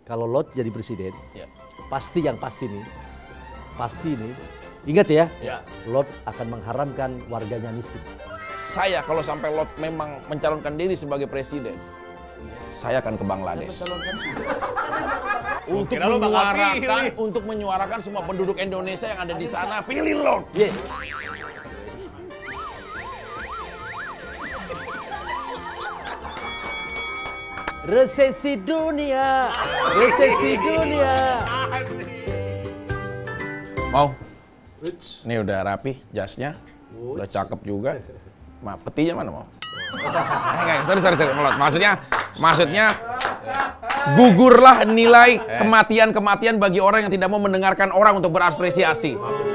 kalau Lord jadi presiden, Ya. pasti nih, ingat ya, Ya. Lord akan mengharamkan warganya miskin. Saya kalau sampai Lord memang mencalonkan diri sebagai presiden, saya akan ke Bangladesh. Untuk menyuarakan semua penduduk Indonesia yang ada di sana, pilih Lord. Yes. Resesi dunia. Mau? Ini udah rapi jasnya, udah cakep juga. Petinya mana mau? Sorry, Lord. Maksudnya gugurlah nilai kematian bagi orang yang tidak mau mendengarkan orang untuk berapresiasi. Maafin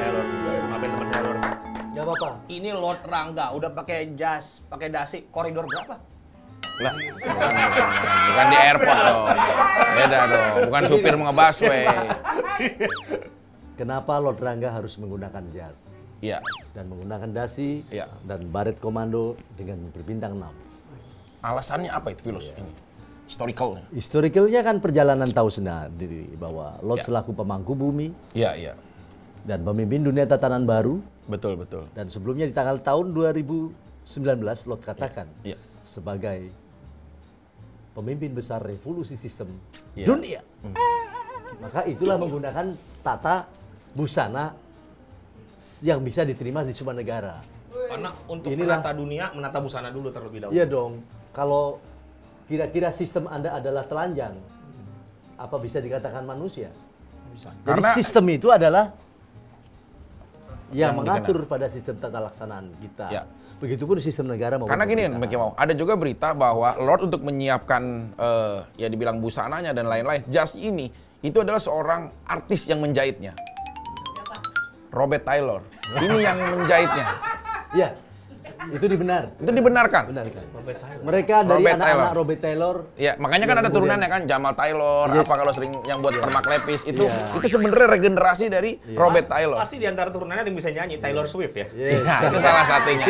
teman saya, Lord. Gak apa-apa. Ini Lord Rangga udah pakai jas, pakai dasi, koridor berapa? Lah, bukan di airport dong. Beda dong, bukan supir ngebusway. Kenapa Lord Rangga harus menggunakan jas Iya. dan menggunakan dasi Iya. dan baret komando dengan berbintang 6? Alasannya apa itu, Pilus? Ini historicalnya. Historicalnya kan perjalanan tahu sendiri bahwa Lord Ya. selaku pemangku bumi Iya. dan pemimpin dunia tatanan baru, Betul. dan sebelumnya di tahun 2019 Lord katakan Iya. sebagai pemimpin besar revolusi sistem Iya. dunia. Maka itulah menggunakan tata busana yang bisa diterima di semua negara. Karena untuk Inilah. menata dunia, menata busana dulu terlebih dahulu. Iya dong. Kalau kira-kira sistem Anda adalah telanjang, apa bisa dikatakan manusia? Jadi Karena- sistem itu adalah yang Yang mengatur pada sistem tata laksanaan kita. Ya. Begitupun sistem negara maupun Karena gini, pemerintahan. Mickey Mau, ada juga berita bahwa Lord untuk menyiapkan ya dibilang busananya dan lain-lain, jas ini itu adalah seorang artis yang menjahitnya. Robert Taylor. Ini yang menjahitnya. Ya, itu dibenar. Itu dibenarkan. Benarkan. Mereka dari Robert anak-anak Taylor. Robert Taylor. Ya, makanya kan Yang ada turunannya kan Jamal Taylor, Yes. apa kalau sering yang buat permak lepis itu Iya. itu sebenarnya regenerasi dari Robert Taylor. Pasti di antara turunannya ada yang bisa nyanyi, Taylor Swift ya. Yes. Nah, itu salah satunya.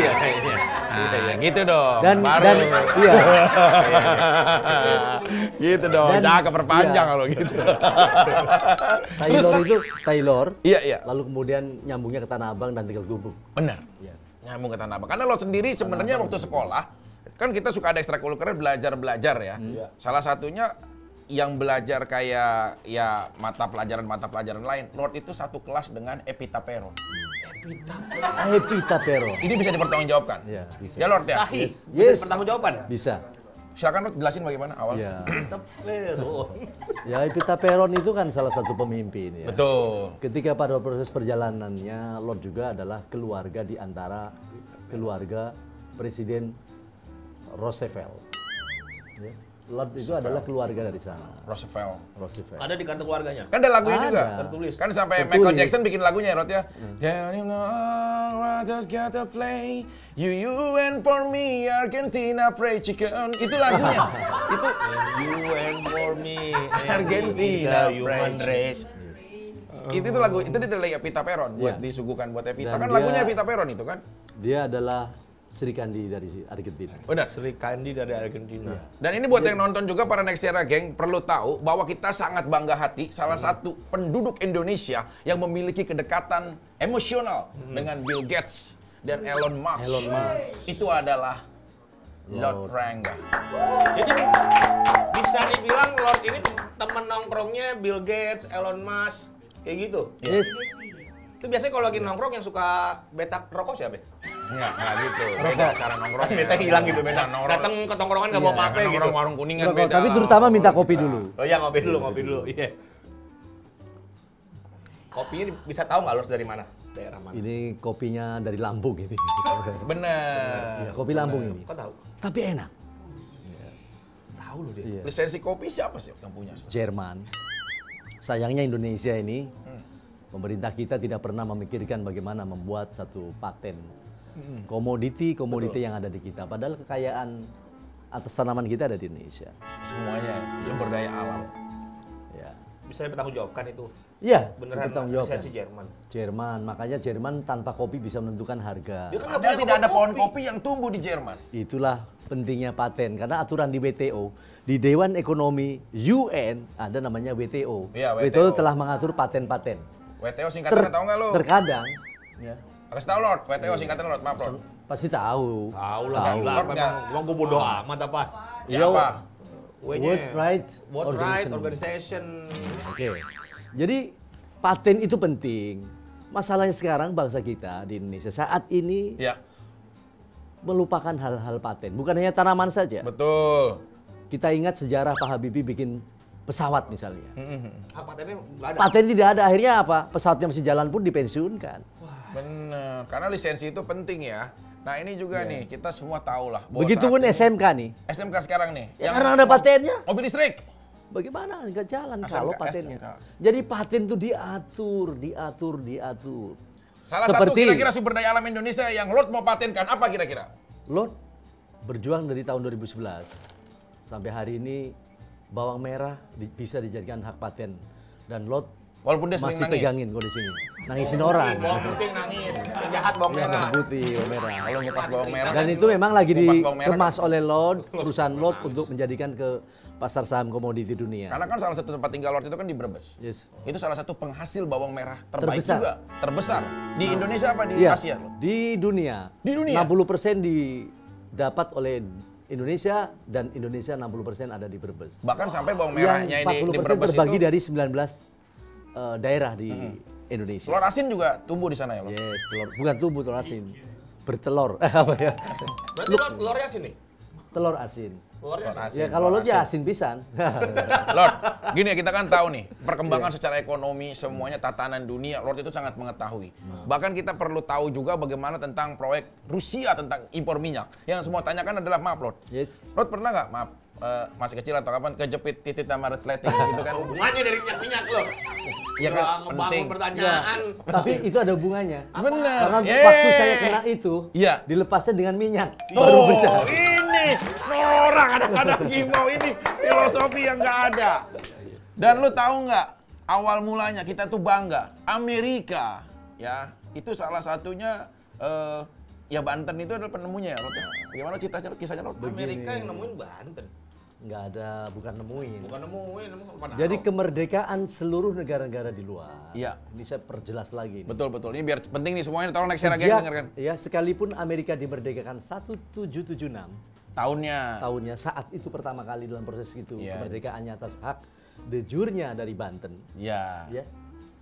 Gitu dong. Dan baru. iya. Gitu dong. Dan- Cakep perpanjang iya. kalau gitu. Taylor. Iya. Lalu kemudian nyambungnya ke Tanah Abang dan Tegal Gubuk. Benar. Iya. Nyambung ke Tanah Abang. Karena lo sendiri sebenarnya waktu sekolah kan kita suka ada ekstrakurikuler belajar ya. Salah satunya yang belajar kayak ya mata pelajaran lain. Lord itu satu kelas dengan Epita Peron. Epita Peron. Ini bisa dipertanggungjawabkan. Iya, bisa. Ya Lord ya. Sahih. Yes. Pertanggungjawaban. Bisa. Silakan Lord jelasin bagaimana awal. Ya. Peron. Ya, Epita Peron itu kan salah satu pemimpin ya. Betul. Ketika pada proses perjalanannya, Lord juga adalah keluarga di antara keluarga Presiden Roosevelt. Ya. Lord itu adalah keluarga dari sana. Roosevelt. Roosevelt. Ada di kartu keluarganya. Kan ada lagunya Ada. juga. Tertulis. Kan sampai Tertulis. Michael Jackson bikin lagunya ya Rod ya. Johnny I just gotta play you and for me Argentina fried chicken. Itu lagunya. Itu You and for me, Argentina human French. race. itu tuh lagu itu dia dari Epita Peron buat Iya. disuguhkan buat Epita. Dan Kan dia- lagunya Epita Peron itu kan. Dia adalah Sri Kandi dari Argentina. Benar. Sri Kandi dari Argentina. Dan ini buat yang nonton juga para Nextera Gang perlu tahu bahwa kita sangat bangga hati salah satu penduduk Indonesia yang memiliki kedekatan emosional dengan Bill Gates dan Elon Musk. Itu adalah Lord Rangga. Jadi bisa dibilang Lord ini teman nongkrongnya Bill Gates, Elon Musk, kayak gitu. Yes. Itu biasanya kalau lagi nongkrong yang suka betak rokok siapa? Enggak gitu. Beda cara nongkrong. Biasanya hilang gitu betak. Datang ke tongkrongan nggak bawa apa-apa gitu. Nongkrong warung kuningan Rokok, beda. tapi terutama minta kopi dulu. Oh iya ngopi dulu. Iya. Kopinya bisa tahu nggak Lord dari mana? Daerah mana? Ini kopinya dari Lampung ini. Bener. Kopi Lampung ini. Kok tahu? Tapi enak. Tahu loh dia. Iya. Lisensi kopi siapa sih yang punya? Jerman. Sayangnya Indonesia ini, pemerintah kita tidak pernah memikirkan bagaimana membuat satu paten komoditi yang ada di kita. Padahal kekayaan atas tanaman kita ada di Indonesia. Semuanya sumber daya alam. Ya. Bisa Bisa dipertanggungjawabkan itu. Iya, Beneran dipertanggungjawabkan. lisensi Jerman. Jerman, makanya Jerman tanpa kopi bisa menentukan harga. Dia kan nggak Padahal punya tidak ada kebun pohon kopi yang tumbuh di Jerman. Itulah pentingnya paten, karena aturan di WTO, di Dewan Ekonomi UN, ada namanya WTO. Iya, WTO WTO telah mengatur paten-paten. WTO singkatan tahu nggak lo? Terkadang, ya, Kasih tahu Lord, WTO singkatan Lord, maaf Lord. pasti tahu. Tahu lah, Tahu. gila. Emang gue bodoh amat apa? Ya apa? World Right World Right Organization. Oke. Jadi paten itu penting. Masalahnya sekarang bangsa kita di Indonesia saat ini Ya, melupakan hal-hal paten. Bukan hanya tanaman saja. betul. Kita ingat sejarah Pak Habibie bikin pesawat misalnya. Hak patennya nggak ada. Paten tidak ada, akhirnya apa? Pesawatnya masih jalan pun dipensiunkan. Bener, karena lisensi itu penting ya. Nah ini juga nih, kita semua tahu lah. bahwa Begitupun saat ini- SMK nih. SMK sekarang nih. Ya, karena ada patennya. Mobil listrik. Bagaimana nggak jalan SMK, kalau patennya? SMK. Jadi paten itu diatur. Salah Seperti- satu kira-kira sumber daya alam Indonesia yang Lord mau patenkan apa kira-kira? Lot berjuang dari tahun 2011 sampai hari ini bawang merah bisa dijadikan hak paten dan Lot Walaupun dia sering masih nangis. pegangin kok di sini. Nangisin orang. Bawang putih nangis, yang jahat bawang Ya, merah. bawang putih, bawang merah. Kalau ngupas bawang merah. Dan itu memang lagi Ngupas bawang merah dikemas oleh Lot, perusahaan Lot untuk menjadikan ke pasar saham komoditi dunia. Karena kan salah satu tempat tinggal Lord itu kan di Brebes. Yes. Itu salah satu penghasil bawang merah terbaik Terbesar. juga. Terbesar. Di Indonesia apa di Iya, Asia? Lord? di dunia. Di dunia? 60% didapat oleh Indonesia dan Indonesia 60% ada di Brebes. Bahkan sampai bawang Yang merahnya ini di 40% Brebes terbagi itu. dari 19 daerah di Indonesia. Telur asin juga tumbuh di sana ya, Lord? Yes, bukan tumbuh telur asin. Bertelur. Apa ya? Berarti telurnya sini. Telur asin. Telurnya sini. Ya kalau lo ya asin pisan. Lord, gini ya, kita kan tahu nih, perkembangan secara ekonomi, semuanya tatanan dunia, Lord itu sangat mengetahui. Bahkan kita perlu tahu juga bagaimana tentang proyek Rusia tentang impor minyak. Yang semua tanyakan adalah, maaf Lord, Yes. Lord pernah nggak, maaf, masih kecil atau kapan, kejepit titit sama resleting gitu kan? Hubungannya dari minyak-minyak lo. Iya kan, Ngebangun penting. pertanyaan. Tapi itu ada hubungannya. Bener. Karena waktu saya kena itu, Iya. dilepasnya dengan minyak. Tuh, Baru besar. ini Nora kadang-kadang gimau ini filosofi yang nggak ada. Dan lu tahu nggak, awal mulanya kita tuh bangga Amerika, ya itu salah satunya ya Banten itu adalah penemunya ya, Lord. Bagaimana kisahnya Lord? Amerika yang nemuin Banten. Nggak ada, bukan nemuin. Bukan nemuin pada Jadi kemerdekaan seluruh negara-negara di luar. Iya. Ini saya perjelas lagi. nih. Betul. Ini biar penting nih semuanya, tolong next lagi yang dengarkan. Ya, sekalipun Amerika dimerdekakan 1776 tahunnya saat itu pertama kali dalam proses itu Iya. kemerdekaannya atas hak de jure-nya dari Banten. Iya. Ya.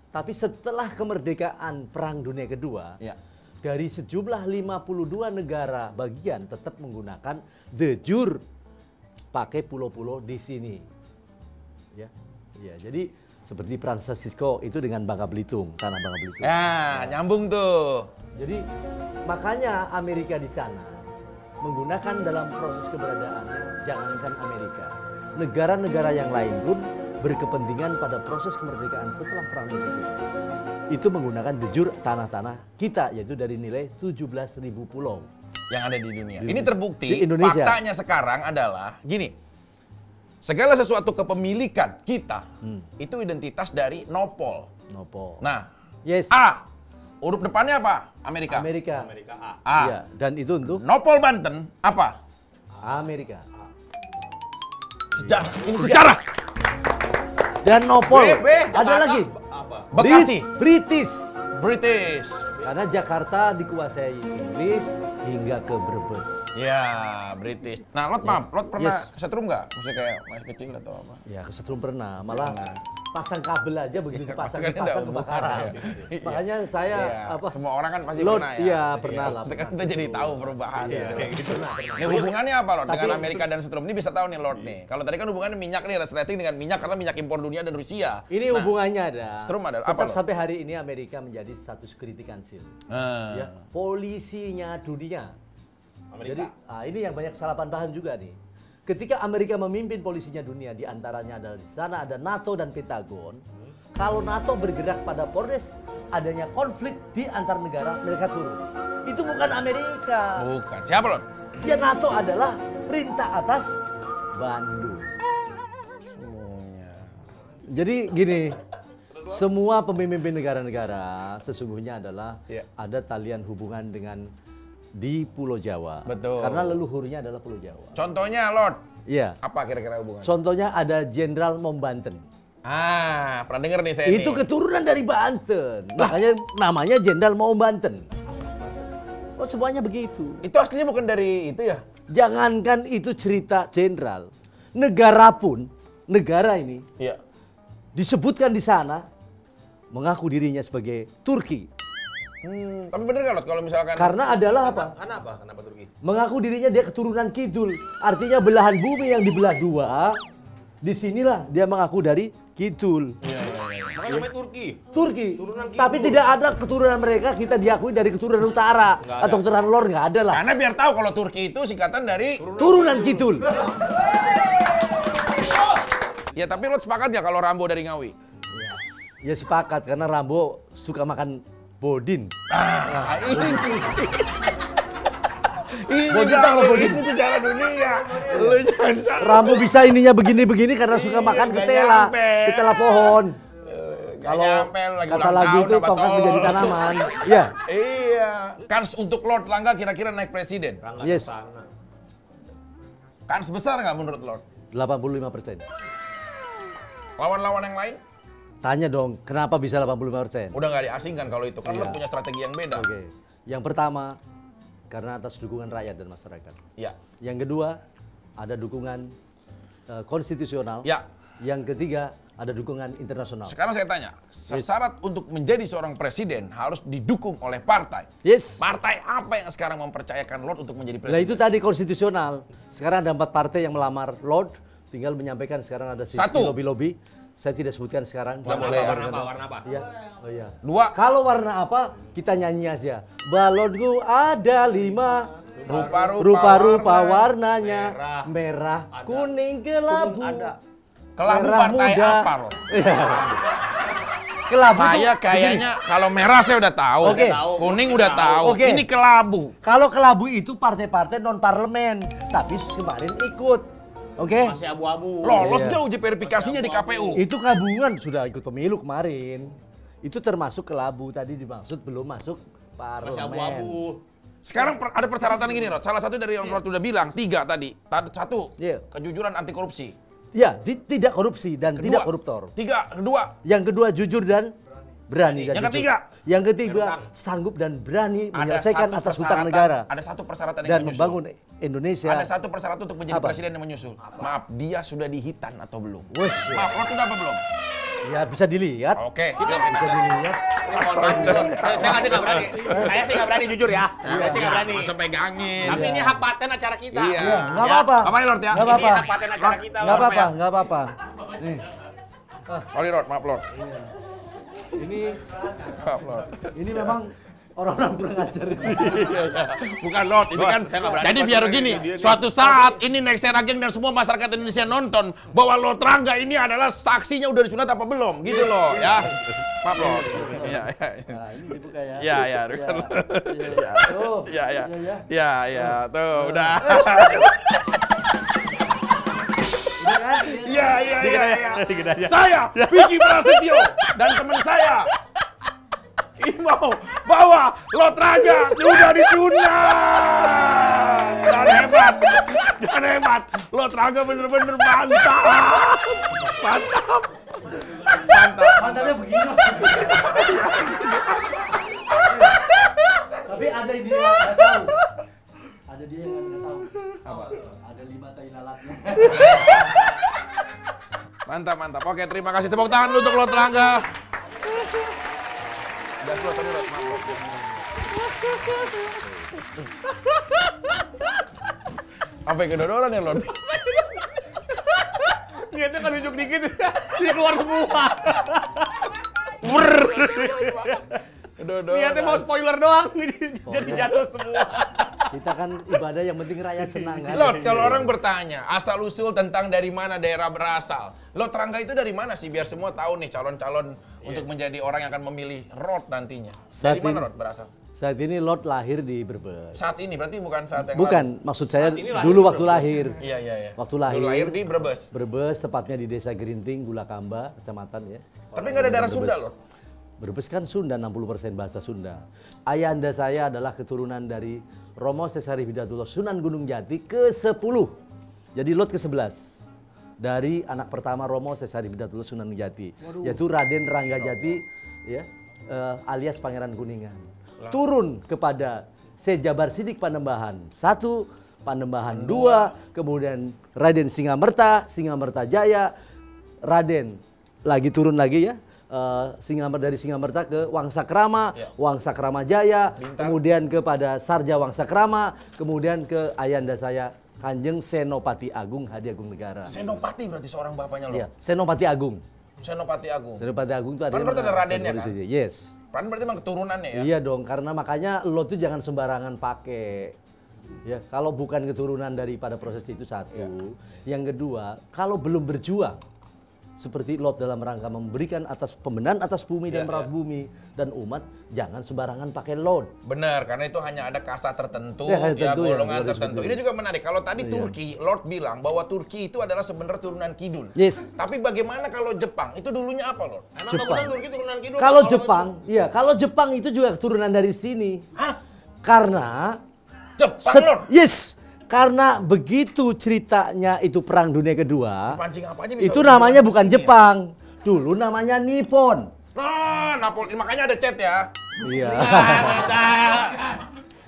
Tapi setelah kemerdekaan Perang Dunia Kedua, Iya. dari sejumlah 52 negara bagian tetap menggunakan de jure pakai pulau-pulau di sini. Ya. Ya, jadi seperti Francisco itu dengan Bangka Belitung, tanah Bangka Belitung. Ya, nyambung tuh. Jadi makanya Amerika di sana menggunakan dalam proses keberadaannya, jangankan Amerika, negara-negara yang lain pun berkepentingan pada proses kemerdekaan setelah Perang Dunia Kedua. Itu menggunakan de jure tanah-tanah kita, yaitu dari nilai 17.000 pulau. Yang ada di dunia. Di- Ini terbukti, di Indonesia. faktanya sekarang adalah gini. Segala sesuatu kepemilikan kita itu identitas dari nopol. Nopo. Nah, Yes. A, huruf depannya apa? Amerika. Amerika. Amerika A. A. Iya, dan itu untuk Nopol Banten apa? Amerika. Sejarah. Ini sejarah. Dan Nopol. B, Ada Jakarta. lagi. Apa? Bekasi. British. British. Karena Jakarta dikuasai Inggris hingga ke Brebes. Ya, British. Nah, Lot maaf, Lot pernah Yes. kesetrum nggak? Maksudnya kayak masih kecil atau apa? Ya, kesetrum pernah. Malah pasang kabel aja begitu dipasang maksudnya ada hubungan, kebakaran. ya. Makanya saya Iya, semua orang kan pasti Lot, pernah ya. iya, pernah lah, Sekarang pernah. kita jadi tahu perubahan Iya, gitu. kayak gitu. Ini hubungannya apa Lord dengan Tapi- Amerika dan setrum? Ini bisa tahu nih Lord nih. Kalau tadi kan hubungannya minyak nih, resleting dengan minyak karena minyak impor dunia dan Rusia. Ini Nah, hubungannya ada. Strum adalah Tetap apa, Lord? sampai hari ini Amerika menjadi satu security council. Ya, polisinya dunia. Jadi ini yang banyak kesalahan paham juga nih. Ketika Amerika memimpin polisinya dunia, di antaranya adalah di sana ada NATO dan Pentagon. Kalau NATO bergerak pada Polres, adanya konflik di antar negara, mereka turun. Itu bukan Amerika. Bukan. Siapa Lord? Ya NATO adalah perintah atas Bandung. Semuanya. Jadi gini, semua pemimpin negara-negara sesungguhnya adalah ada talian hubungan dengan di Pulau Jawa. Betul. Karena leluhurnya adalah Pulau Jawa. Contohnya, Lord. Iya. Apa kira-kira hubungan? Contohnya ada Jenderal Mountbatten. Pernah denger nih saya Itu nih. keturunan dari Banten. Makanya namanya Jenderal Mountbatten. Oh, semuanya begitu. Itu aslinya bukan dari itu ya? Jangankan itu cerita jenderal. Negara pun, negara ini Iya. disebutkan di sana mengaku dirinya sebagai Turki. Tapi bener nggak, Lord, kalau misalkan... Karena adalah apa? Kenapa? Kenapa Turki? Mengaku dirinya dia keturunan Kidul. Artinya belahan bumi yang dibelah dua, disinilah dia mengaku dari Kidul. Makanya namanya Turki. Turki. Turunan Kidul. Tapi tidak ada keturunan mereka kita diakui dari keturunan utara Nggak ada. atau keturunan lor, nggak ada lah. Karena biar tahu kalau Turki itu singkatan dari... Turunan Kidul. Ya tapi Lord sepakat nggak kalau Rambo dari Ngawi? Ya sepakat karena Rambo suka makan bodin. Bodin tahu nggak bodin? Ini sejarah dunia. Lu jangan salah. Rambo bisa ininya begini-begini karena suka makan nggak ketela, nyampe. ketela pohon. Nggak nyampe, lagi Kata ulang lagu tahun itu apa tongkat tolol. menjadi tanaman. Iya. Iya. Kans untuk Lord Langga kira-kira naik presiden? Rangga Yes. Sana. Kans besar nggak menurut Lord? 85%. Lawan-lawan yang lain? Tanya dong, kenapa bisa 85%? Udah nggak diasingkan kalau itu. Kan Iya. Lord punya strategi yang beda. Oke. Yang pertama, karena atas dukungan rakyat dan masyarakat. Iya. Yang kedua, ada dukungan konstitusional. Ya. Yang ketiga, ada dukungan internasional. Sekarang saya tanya, syarat untuk menjadi seorang presiden harus didukung oleh partai. Yes. Partai apa yang sekarang mempercayakan Lord untuk menjadi Nah itu presiden? tadi konstitusional. Sekarang ada 4 partai yang melamar Lord. Tinggal menyampaikan sekarang ada Satu. lobby-lobby. Saya tidak sebutkan sekarang. Nggak boleh ya? Warna apa? Iya. Oh iya. Dua, Kalau warna apa, kita nyanyi aja. Balonku ada 5. Rupa-rupa warnanya. Merah, kuning, kelabu. kelabu Merah partai muda. apa Lord? Kelabu tuh Saya kayaknya kalau merah saya udah tahu, Oke. kuning udah tahu, Oke. ini kelabu. Kalau kelabu itu partai-partai non parlemen, tapi kemarin ikut. Oke? Masih abu-abu. Lolos Iya. nggak uji verifikasinya di KPU? Itu gabungan sudah ikut pemilu kemarin. Itu termasuk kelabu tadi dimaksud belum masuk parlemen. Masih abu-abu. Sekarang ada persyaratan gini, Rod. Salah satu dari yang Rod udah bilang, 3 tadi. Satu, Iya. kejujuran anti korupsi. Ya, tidak korupsi dan tidak koruptor. 3, kedua, Yang kedua jujur dan berani. dan Yang jujur. ketiga? Yang ketiga sanggup dan berani menyelesaikan atas hutang persyaratan- negara Ada satu persyaratan yang dan menyusul. membangun Indonesia. Ada satu persyaratan untuk menjadi Apa? presiden yang menyusul. Maaf, dia sudah dihitan atau belum? Wes, Maaf, Rod udah apa belum? ya bisa dilihat. Oke, Bisa dilihat. Saya nggak nggak berani. Saya sih nggak berani jujur ya. Saya sih nggak berani. Masa pegangin. Tapi ini hak paten acara kita. Iya. Iya, nggak apa-apa. Apa nih, Lord ya? Nggak Ini apa-apa. hak paten acara kita. Nggak Lord. apa-apa, nggak apa-apa. Nih, Sorry, Lord, maaf, Lord. ini Maaf, Lord. ini memang orang-orang kurang ajar itu. Bukan Lord, ini kan saya nggak berani jadi buat biar ini, gini, dia suatu saat ini Next Rageng dan semua masyarakat Indonesia nonton bahwa Lord Rangga ini adalah saksinya udah disunat apa belum, gitu loh ya. Maaf Lord. Iya, iya. Nah, ini dibuka ya. Iya, iya, Iya. iya. Tuh. Iya, iya. Iya, ya. Iya, iya, tuh udah. Udah kan? Iya, iya, iya, iya. Saya, Vicky Prasetyo dan teman saya Imau bahwa Lord Raja sudah disunat. Dan hebat, dan hebat. Lord Raja bener-bener mantap. Mantap. Mantap. Mantannya begini. Tapi ada yang dia nggak tahu. Ada dia yang nggak tahu. Apa? Ada 5 tai lalatnya. Mantap, mantap. Oke, terima kasih. Tepuk tangan untuk Lord Rangga. Udah, Lord, tadi, Lord. Maaf, Lord. Sampai kedodoran ya, Lord? Niatnya kan nunjuk dikit, dia keluar semua. Kedodoran. Niatnya mau spoiler doang, jadi jatuh semua. Kita kan ibadah yang penting rakyat senang kan. Lot, kalau orang bertanya, asal-usul tentang dari mana daerah berasal. Lot, Rangga itu dari mana sih? Biar semua tahu nih calon-calon untuk menjadi orang yang akan memilih Rod nantinya. Dari mana Rod berasal? Saat ini Lot lahir di Brebes. Saat ini, berarti bukan saat yang Bukan, maksud saya dulu waktu lahir. Iya. Waktu lahir. Dulu lahir di Brebes. Brebes, tepatnya di Desa Gerinting, Bulakamba, kecamatan ya. Tapi nggak ada darah Sunda loh. Brebes kan Sunda, 60% bahasa Sunda. Ayahanda saya adalah keturunan dari Romo Sesari Hidatullah Sunan Gunung Jati ke-10. Jadi Lot ke-11. Dari anak pertama Romo Sesari Hidatullah Sunan Gunung Jati. Yaitu Raden Rangga Jati ya, alias Pangeran Kuningan. Turun kepada Sejabar Sidik Panembahan 1, Panembahan 2, kemudian Raden Singamerta Jaya, Raden lagi turun lagi ya. Dari Singamerta ke Wangsakrama, Wangsakrama Jaya, kemudian kepada Sarja Wangsakrama, kemudian ke ayahanda saya Kanjeng Senopati Agung Hadi Agung Negara. Senopati berarti seorang bapaknya loh. Iya, Senopati Agung. Senopati Agung. Senopati Agung itu Kan berarti ada radennya kan? Yes. Kan berarti memang keturunannya ya? Iya dong, karena makanya lo tuh jangan sembarangan pakai. Ya, kalau bukan keturunan daripada proses itu satu. Yang kedua, kalau belum berjuang seperti Lot dalam rangka memberikan atas pembenahan atas bumi dan merawat bumi dan umat, jangan sembarangan pakai Lot. Benar, karena itu hanya ada kasta tertentu, Ya, golongan yang tertentu. Ini juga menarik. Kalau tadi Turki, Lord bilang bahwa Turki itu adalah sebenarnya turunan kidul. Yes. Tapi bagaimana kalau Jepang? Itu dulunya apa, Lord? Emang Jepang. bagusan Turki turunan kidul. Kalau Jepang, iya, kalau Jepang itu juga keturunan dari sini. Hah? Karena Jepang, Lord? Yes. Karena begitu ceritanya itu Perang Dunia Kedua, Pancing apa aja bisa itu hubungan namanya ke bukan sini Jepang. Dulu namanya Nippon. Nah, Napoli, makanya ada chat ya. Iya.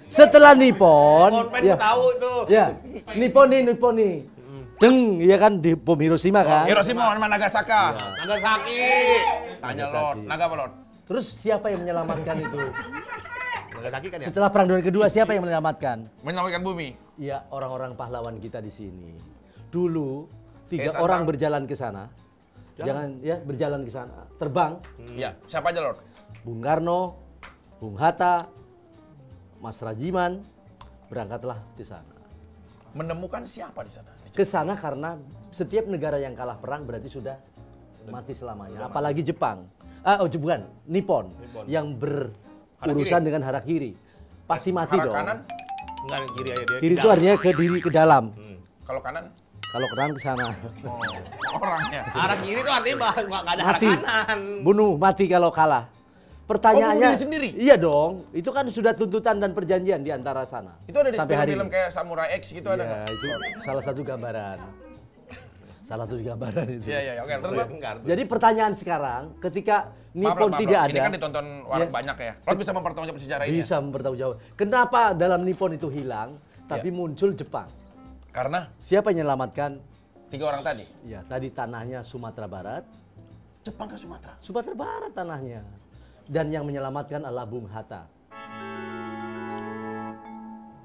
Setelah Nippon, Konven ya, tahu itu. ya, Nippon nih. Deng, iya kan di bom Hiroshima kan. Hiroshima sama Nagasaki. Nagasaki. Tanya Lord, Naga apa Lord? Terus siapa yang menyelamatkan itu? Nagasaki kan ya? Setelah Perang Dunia Kedua siapa yang menyelamatkan? Menyelamatkan bumi. Ya, orang-orang pahlawan kita di sini. Dulu 3 Santang. orang berjalan ke sana. Jangan ya berjalan ke sana, terbang. Ya, siapa aja Lord? Bung Karno, Bung Hatta, Mas Rajiman berangkatlah ke sana. Menemukan siapa di sana? Ke sana karena setiap negara yang kalah perang berarti sudah mati selamanya. Apalagi Jepang. Bukan, Nippon. Yang berurusan dengan harakiri. Pasti mati Arah dong. kanan? Enggak, kiri aja dia. Kiri itu artinya ke diri ke dalam. Kalau kanan? Kalau kanan ke sana. Oh, orangnya. Arah kiri itu artinya nggak ada arah Mati. kanan. Bunuh, mati kalau kalah. Pertanyaannya, bunuh diri sendiri? Iya dong. Itu kan sudah tuntutan dan perjanjian di antara sana. Itu ada di sampai hari film ini. kayak Samurai X gitu ada Iya, nggak? itu salah satu gambaran. Salah satu gambaran itu. Iya, oke. Terus Lord? Jadi pertanyaan sekarang, ketika Nippon Maaf, tidak Lord. ada, Ini kan ditonton orang Ya. banyak ya. Lord bisa mempertanggungjawabkan sejarah ini. bisa mempertanggungjawab. Kenapa dalam Nippon itu hilang, tapi muncul Jepang? Karena Siapa yang menyelamatkan? 3 orang tadi. Ya, tadi tanahnya Sumatera Barat. Jepang ke Sumatera. Sumatera Barat tanahnya. Dan yang menyelamatkan adalah Bung Hatta.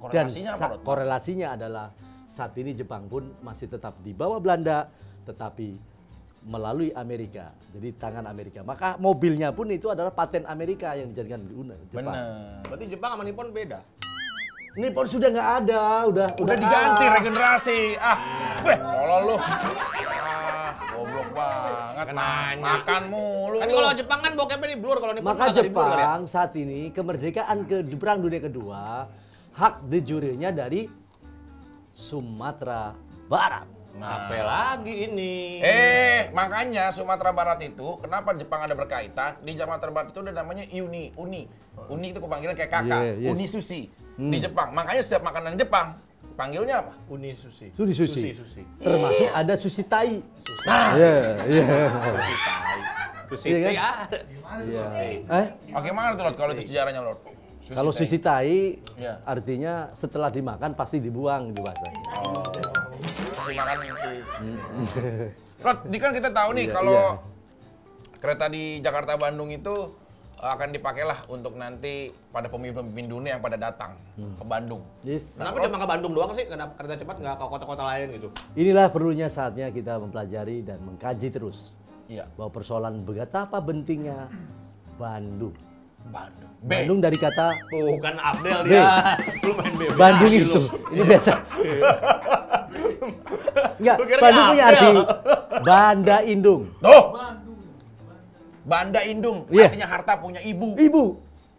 Dan Korelasinya apa, Lord? korelasinya adalah saat ini Jepang pun masih tetap di bawah Belanda, tetapi melalui Amerika, jadi tangan Amerika. Maka mobilnya pun itu adalah paten Amerika yang dijadikan guna Jepang. Bener. Berarti Jepang sama Nippon beda. Nippon sudah nggak ada, Udah diganti regenerasi. Weh, tolol lu. Goblok banget. Nanya. Makan mulu. Kan lu. kalau Jepang kan bokepnya di blur, kalau Nippon Maka nggak di blur kali ya? Jepang saat ini kemerdekaan ke Perang Dunia Kedua hak de jure-nya dari Sumatera Barat. Apa lagi ini? Makanya Sumatera Barat itu, kenapa Jepang ada berkaitan? Di Sumatera Barat itu ada namanya Uni. Uni itu panggilan kayak kakak. Yeah, yes. Uni sushi. Di Jepang. Makanya setiap makanan Jepang, panggilnya apa? Uni sushi. Sushi. Sushi. Termasuk ada sushi tai. Nah, Iya. Sushi Iya kan? ya. Iya. bagaimana tuh Lord kalau itu sejarahnya Lord? Kalau sushi tai Iya. artinya setelah dimakan pasti dibuang di bahasanya. Masih makan sih. Lord, di kan kita tahu nih Iya, kalau iya. kereta di Jakarta Bandung itu akan dipakailah untuk nanti pada pemimpin-pemimpin dunia yang pada datang ke Bandung. Yes. Kenapa cuma ke Bandung doang sih? Kenapa kereta cepat nggak ke kota-kota lain gitu? Inilah perlunya saatnya kita mempelajari dan mengkaji terus Iya. bahwa persoalan betapa pentingnya Bandung Bandung. Bandung dari kata Bukan Abdel B. dia. Lu main BB. Bandung itu. Ini biasa. Enggak, Lu kira Bandung punya Abdel. arti Banda Indung. Tuh. Banda Indung, Iya. artinya harta punya ibu. Ibu.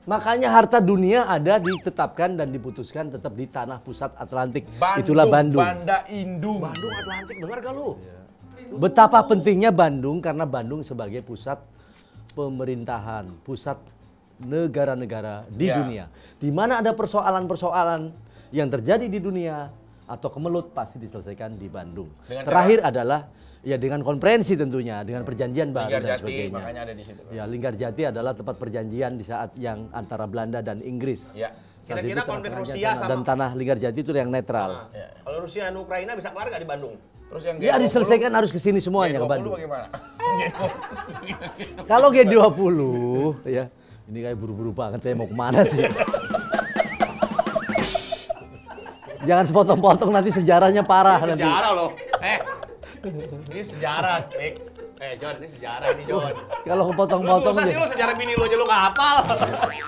Makanya harta dunia ada ditetapkan dan diputuskan tetap di tanah pusat Atlantik. Itulah Bandung. Banda Indung. Bandung Atlantik, dengar gak lu? Betapa pentingnya Bandung karena Bandung sebagai pusat pemerintahan, pusat negara-negara di Ya. dunia. Di mana ada persoalan-persoalan yang terjadi di dunia atau kemelut pasti diselesaikan di Bandung. Dengan Terakhir adalah ya dengan konferensi tentunya, dengan perjanjian baru dan Linggarjati, sebagainya. makanya ada di situ. Ya, Linggarjati adalah tempat perjanjian di saat yang antara Belanda dan Inggris. Ya. Saat Kira-kira itu konflik perjanjian Rusia tanah sama- dan tanah Linggarjati itu yang netral. Ya. Kalau Rusia dan Ukraina bisa kelar gak di Bandung? Terus yang Ya G20, diselesaikan harus ke sini semuanya ke G20 Bandung. bagaimana? Kalau G20 ya, ini kayak buru-buru banget saya mau kemana sih? Jangan sepotong-potong nanti sejarahnya parah Ini nanti. sejarah loh. Ini sejarah, Nick. John, ini sejarah nih, John. Kalau Lu kepotong-potong susah sih deh. lu sejarah bini lu aja lu gak hafal.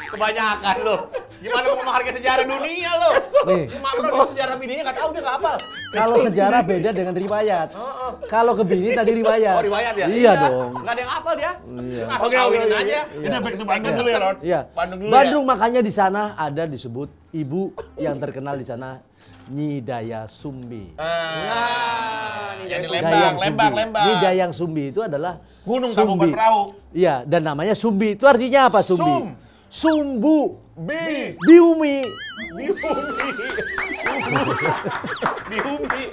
Kebanyakan lu. Gimana mau menghargai sejarah dunia lu? Nih. Cuma lu sejarah bininya gak tahu dia gak hafal. Kalau sejarah beda dengan riwayat. Kalau ke bini tadi riwayat. Oh, riwayat ya? Iya dong. Gak ada yang hafal dia. Iya. Ngasih kawinin aja. Kita back to Bandung dulu ya, Lord. Iya. Bandung dulu Bandung ya. makanya di sana ada disebut ibu yang terkenal di sana Nyi Daya Sumbi. Nah, ini Yang di jadi Lembang, Dayang Lembang, Sumbi. Lembang. Nyi Dayang Sumbi itu adalah Gunung Sumbi. Tangkuban Perahu. Iya, dan namanya Sumbi. Itu artinya apa Sumbi? Sum. Sumbu. B. Biumi. Bihumi.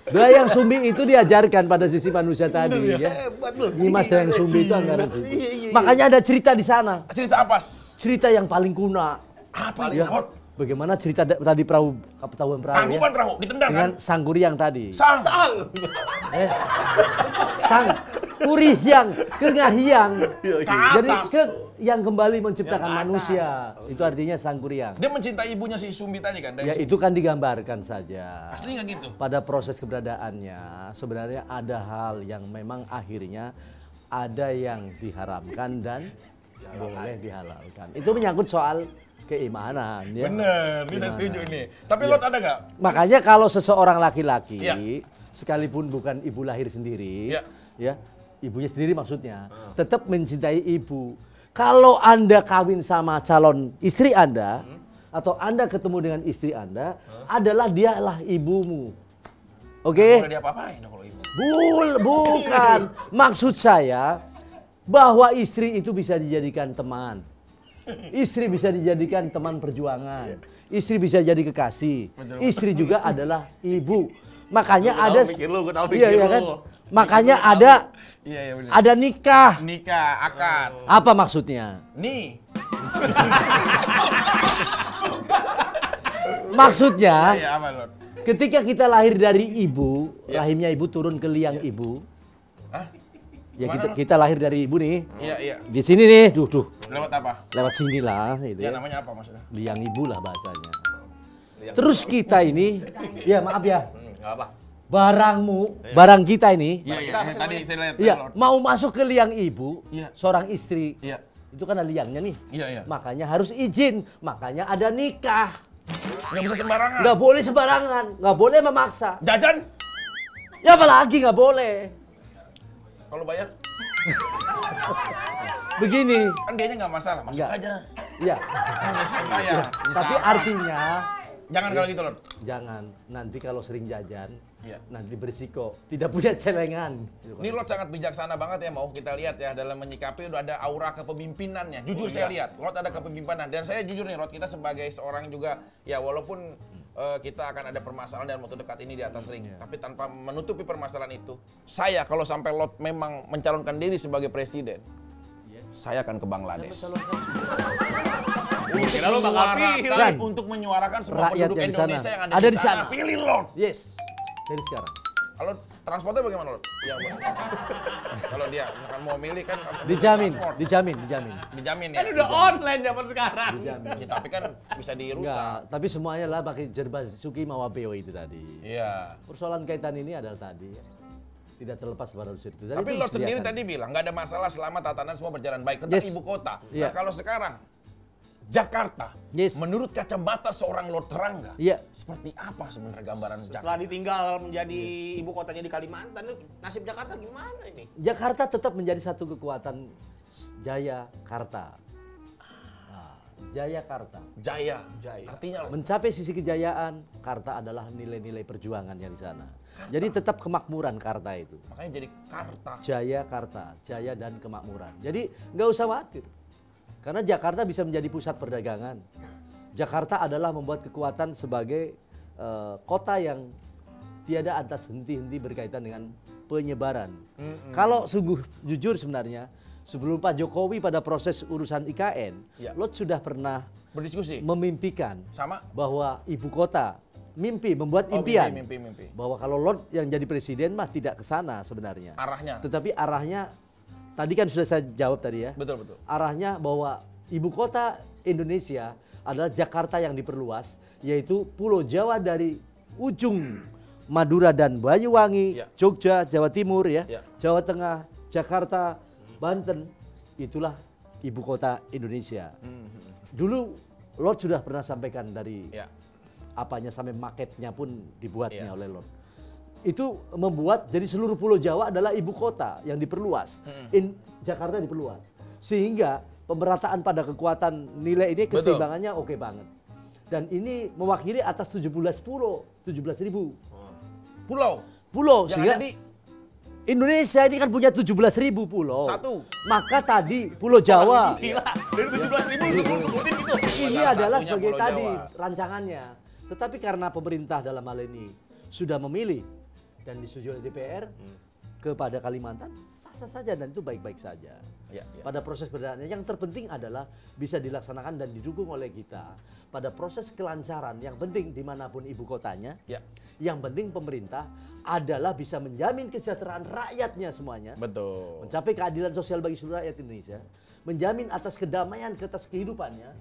Dayang Sumbi itu diajarkan pada sisi manusia tadi ya. Hebat lu. Nyimas Dayang Sumbi itu anggaran Sumbi. Makanya ada cerita di sana. Cerita apa? Cerita yang paling kuna. Apa itu, Ya. Lord? Bagaimana cerita tadi perahu perahu Tangkuban Perahu, ditendang dengan kan? sang Kuryang tadi. Sang. Eh, sang Kurihyang, Kengahyang. Jadi yang kembali menciptakan manusia. Itu artinya sang Kuryang. Dia mencintai ibunya si Sumbi tadi kan? Ya itu kan digambarkan saja. Asli nggak gitu? Pada proses keberadaannya sebenarnya ada hal yang memang akhirnya ada yang diharamkan dan boleh dihalalkan. Itu menyangkut soal keimanan ya. Bener, ini saya setuju nih. Tapi Lord ada nggak? Makanya kalau seseorang laki-laki Iya. sekalipun bukan ibu lahir sendiri, Iya. ya ibunya sendiri maksudnya, tetap mencintai ibu. Kalau Anda kawin sama calon istri Anda atau Anda ketemu dengan istri Anda, adalah dialah ibumu. Oke? Boleh diapa-apain kalau ibu? Bukan. Maksud saya bahwa istri itu bisa dijadikan teman. Istri bisa dijadikan teman perjuangan. Istri bisa jadi kekasih. Betul. Istri juga adalah ibu. Makanya Gua tahu ada mikir lu, gua tahu iya, mikir iya lu. kan? Makanya ada Iya, bener. ada nikah. Nikah, akad. Apa maksudnya? Nih. Maksudnya Iya, apa Lord? ketika kita lahir dari ibu, Ya. rahimnya ibu turun ke liang ibu. Hah? Ya Gimana, kita lahir dari ibu nih. Iya, iya. Di sini nih, duh. Lewat apa? Lewat sini lah gitu Ya ya. namanya apa maksudnya? Liang ibu lah bahasanya. Terus kita ini, ya maaf ya, Nggak apa. barang kita ini, Iya, iya. Tadi saya lihat ya Lord. mau masuk ke liang ibu, Iya. seorang istri, Iya. itu kan ada liangnya nih. Iya, iya. Makanya harus izin, makanya ada nikah. Nggak bisa sembarangan. Nggak boleh sembarangan, nggak boleh memaksa. Jajan? Ya apalagi nggak boleh. Kalau bayar? Begini, Kan dianya nggak masalah, masuk Nggak. aja. ya. Kan bisa bayar. Bisa. Tapi artinya Jangan kalau gitu Lord. jangan nanti kalau sering jajan, Iya. nanti berisiko tidak punya celengan. Ini Lord sangat bijaksana banget ya, mau kita lihat ya dalam menyikapi udah ada aura kepemimpinannya. Jujur saya lihat, Lord ada kepemimpinan dan saya jujur nih Lord, kita sebagai seorang juga ya walaupun kita akan ada permasalahan dalam waktu dekat ini di atas ring, tapi tanpa menutupi permasalahan itu, saya kalau sampai Lord memang mencalonkan diri sebagai presiden, saya akan ke Bangladesh. Kira lu bakal pilih. Dan Untuk menyuarakan semua rakyat penduduk yang di sana. Indonesia yang Ada di sana. Pilih Lord. yes, dari sekarang. Kalau transportnya bagaimana Lord? Ya, kalau dia misalkan mau milih kan Dijamin, transport. dijamin. Dijamin ya. Kan udah online zaman sekarang. Dijamin. Ya, tapi kan bisa dirusak. Enggak, tapi semuanya lah pakai Jerba Suki Mawabeo itu tadi. Iya. Persoalan kaitan ini adalah tadi tidak terlepas pada unsur itu. Dan Tapi itu Lord sendiri disediakan. tadi bilang nggak ada masalah selama tatanan semua berjalan baik tentang Yes. ibu kota. Iya. Nah kalau sekarang Jakarta. Yes. Menurut kacamata seorang Lord Rangga, Iya. seperti apa sebenarnya gambaran Jakarta? Setelah ditinggal menjadi ibu kotanya di Kalimantan, nasib Jakarta gimana ini? Jakarta tetap menjadi satu kekuatan Jayakarta. Nah, Jayakarta. Jaya. Jaya. Artinya apa? Mencapai sisi kejayaan, Karta adalah nilai-nilai perjuangannya di sana. Jadi tetap kemakmuran Karta itu. Makanya jadi Karta. Jayakarta, jaya dan kemakmuran. Jadi nggak usah khawatir. Karena Jakarta bisa menjadi pusat perdagangan. Jakarta adalah membuat kekuatan sebagai kota yang tiada atas henti-henti berkaitan dengan penyebaran. Kalau sungguh jujur sebenarnya, sebelum Pak Jokowi pada proses urusan IKN, Ya. Lot sudah pernah Berdiskusi. memimpikan Sama? bahwa ibu kota membuat Oh, impian mimpi. bahwa kalau Lot yang jadi presiden mah tidak ke sana sebenarnya. Arahnya. Tetapi arahnya tadi kan sudah saya jawab tadi ya. Betul, betul. Arahnya bahwa ibu kota Indonesia adalah Jakarta yang diperluas, yaitu Pulau Jawa dari ujung Madura dan Banyuwangi, Ya. Jogja, Jawa Timur ya, Ya. Jawa Tengah, Jakarta, Banten, itulah ibu kota Indonesia. Dulu Lord sudah pernah sampaikan dari Ya. apanya sampai maketnya pun dibuatnya Iya. oleh Lord. Itu membuat jadi seluruh Pulau Jawa adalah ibu kota yang diperluas. Jakarta diperluas. Sehingga pemerataan pada kekuatan nilai ini keseimbangannya oke banget. Dan ini mewakili atas 17 pulau, 17.000 Pulau. pulau. Yang Sehingga ada di Indonesia ini kan punya 17.000 pulau. Satu. Maka tadi Pulau Jawa Gila, dari 17.000 sebelum sebutin gitu. ini Salah adalah satunya sebagai Pulau tadi Jawa. rancangannya. Tetapi karena pemerintah dalam hal ini sudah memilih dan disetujui oleh DPR kepada Kalimantan, sah-sah saja dan itu baik-baik saja. Ya, ya. Pada proses perdanaannya yang terpenting adalah bisa dilaksanakan dan didukung oleh kita pada proses kelancaran. Yang penting dimanapun ibu kotanya, Ya. yang penting pemerintah adalah bisa menjamin kesejahteraan rakyatnya semuanya. Betul. Mencapai keadilan sosial bagi seluruh rakyat Indonesia, menjamin atas kedamaian atas kehidupannya.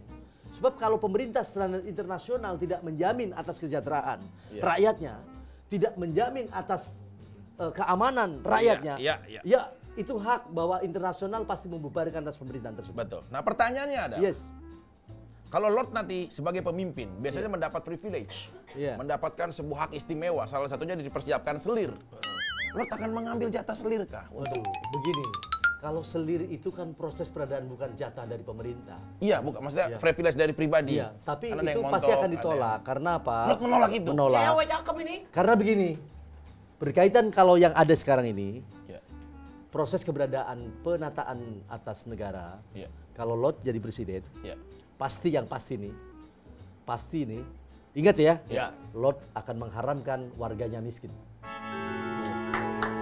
Sebab kalau pemerintah standar internasional tidak menjamin atas kesejahteraan rakyatnya, tidak menjamin atas keamanan rakyatnya, Iya. ya itu hak bahwa internasional pasti membubarkan atas pemerintahan tersebut. Betul. Nah, pertanyaannya ada. Yes. Kalau Lord nanti sebagai pemimpin biasanya mendapat privilege, Iya. mendapatkan sebuah hak istimewa, salah satunya dipersiapkan selir. Lord akan mengambil jatah selir kah? Waduh, begini. Kalau selir itu kan proses peradaan bukan jatah dari pemerintah. Iya, bukan maksudnya privilege dari pribadi. Iya, tapi Kan ada itu yang pasti montok, akan ada ditolak. Karena apa? Lord menolak itu? Menolak. Cewek cakep ini. Karena begini, berkaitan kalau yang ada sekarang ini, Iya. proses keberadaan penataan atas negara, Iya. kalau Lord jadi presiden, Iya. pasti nih, ingat ya, Ya. Lord akan mengharamkan warganya miskin.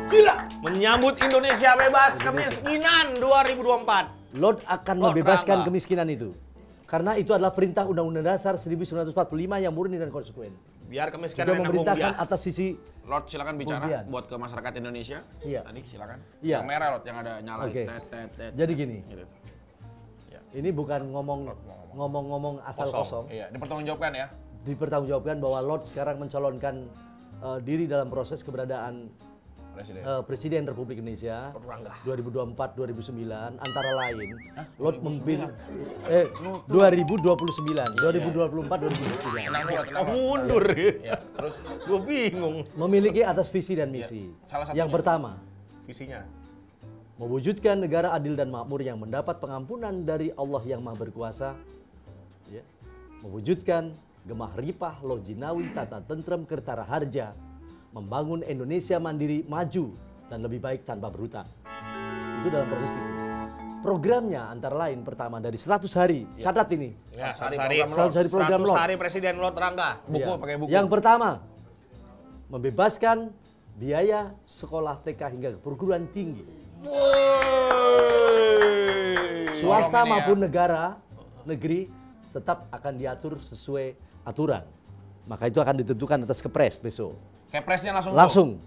Gila. Menyambut Indonesia bebas kemiskinan 2024. Lord akan Lord membebaskan Rangga. kemiskinan itu. Karena itu adalah perintah Undang-Undang Dasar 1945 yang murni dan konsekuen. Biar Juga kemiskinan yang nanggung memerintahkan dia. atas sisi Lord silakan bicara Kemudian. buat ke masyarakat Indonesia. Iya. Tadi silakan. Iya. Yang merah Lord yang ada nyala. Oke. Tet. Jadi gini, Gitu. ini bukan ngomong asal kosong. Iya, dipertanggungjawabkan ya. Dipertanggungjawabkan bahwa Lord sekarang mencalonkan diri dalam proses keberadaan Presiden. Presiden Republik Indonesia Lord Rangga. 2024-2029 antara lain Lord memilih 2024-2029 Tenang. Mundur. Ya, terus Gue bingung memiliki atas visi dan misi. Salah satunya. Yang pertama, visinya. mewujudkan negara adil dan makmur yang mendapat pengampunan dari Allah yang Maha Berkuasa. Ya. Mewujudkan gemah ripah, lojinawi, tata tentrem, kertara harja. Membangun Indonesia mandiri, maju, dan lebih baik tanpa berhutang. Itu dalam proses itu. Programnya antara lain pertama dari 100 hari. Catat ini. Ya, 100 hari hari program 100 hari program 100 Lord. hari Presiden Lord Rangga. buku Ya. pakai buku. Yang pertama, membebaskan biaya sekolah TK hingga ke perguruan tinggi. Swasta Tolong ini ya. maupun negeri tetap akan diatur sesuai aturan. Maka itu akan ditentukan atas kepres besok. Kepresnya Langsung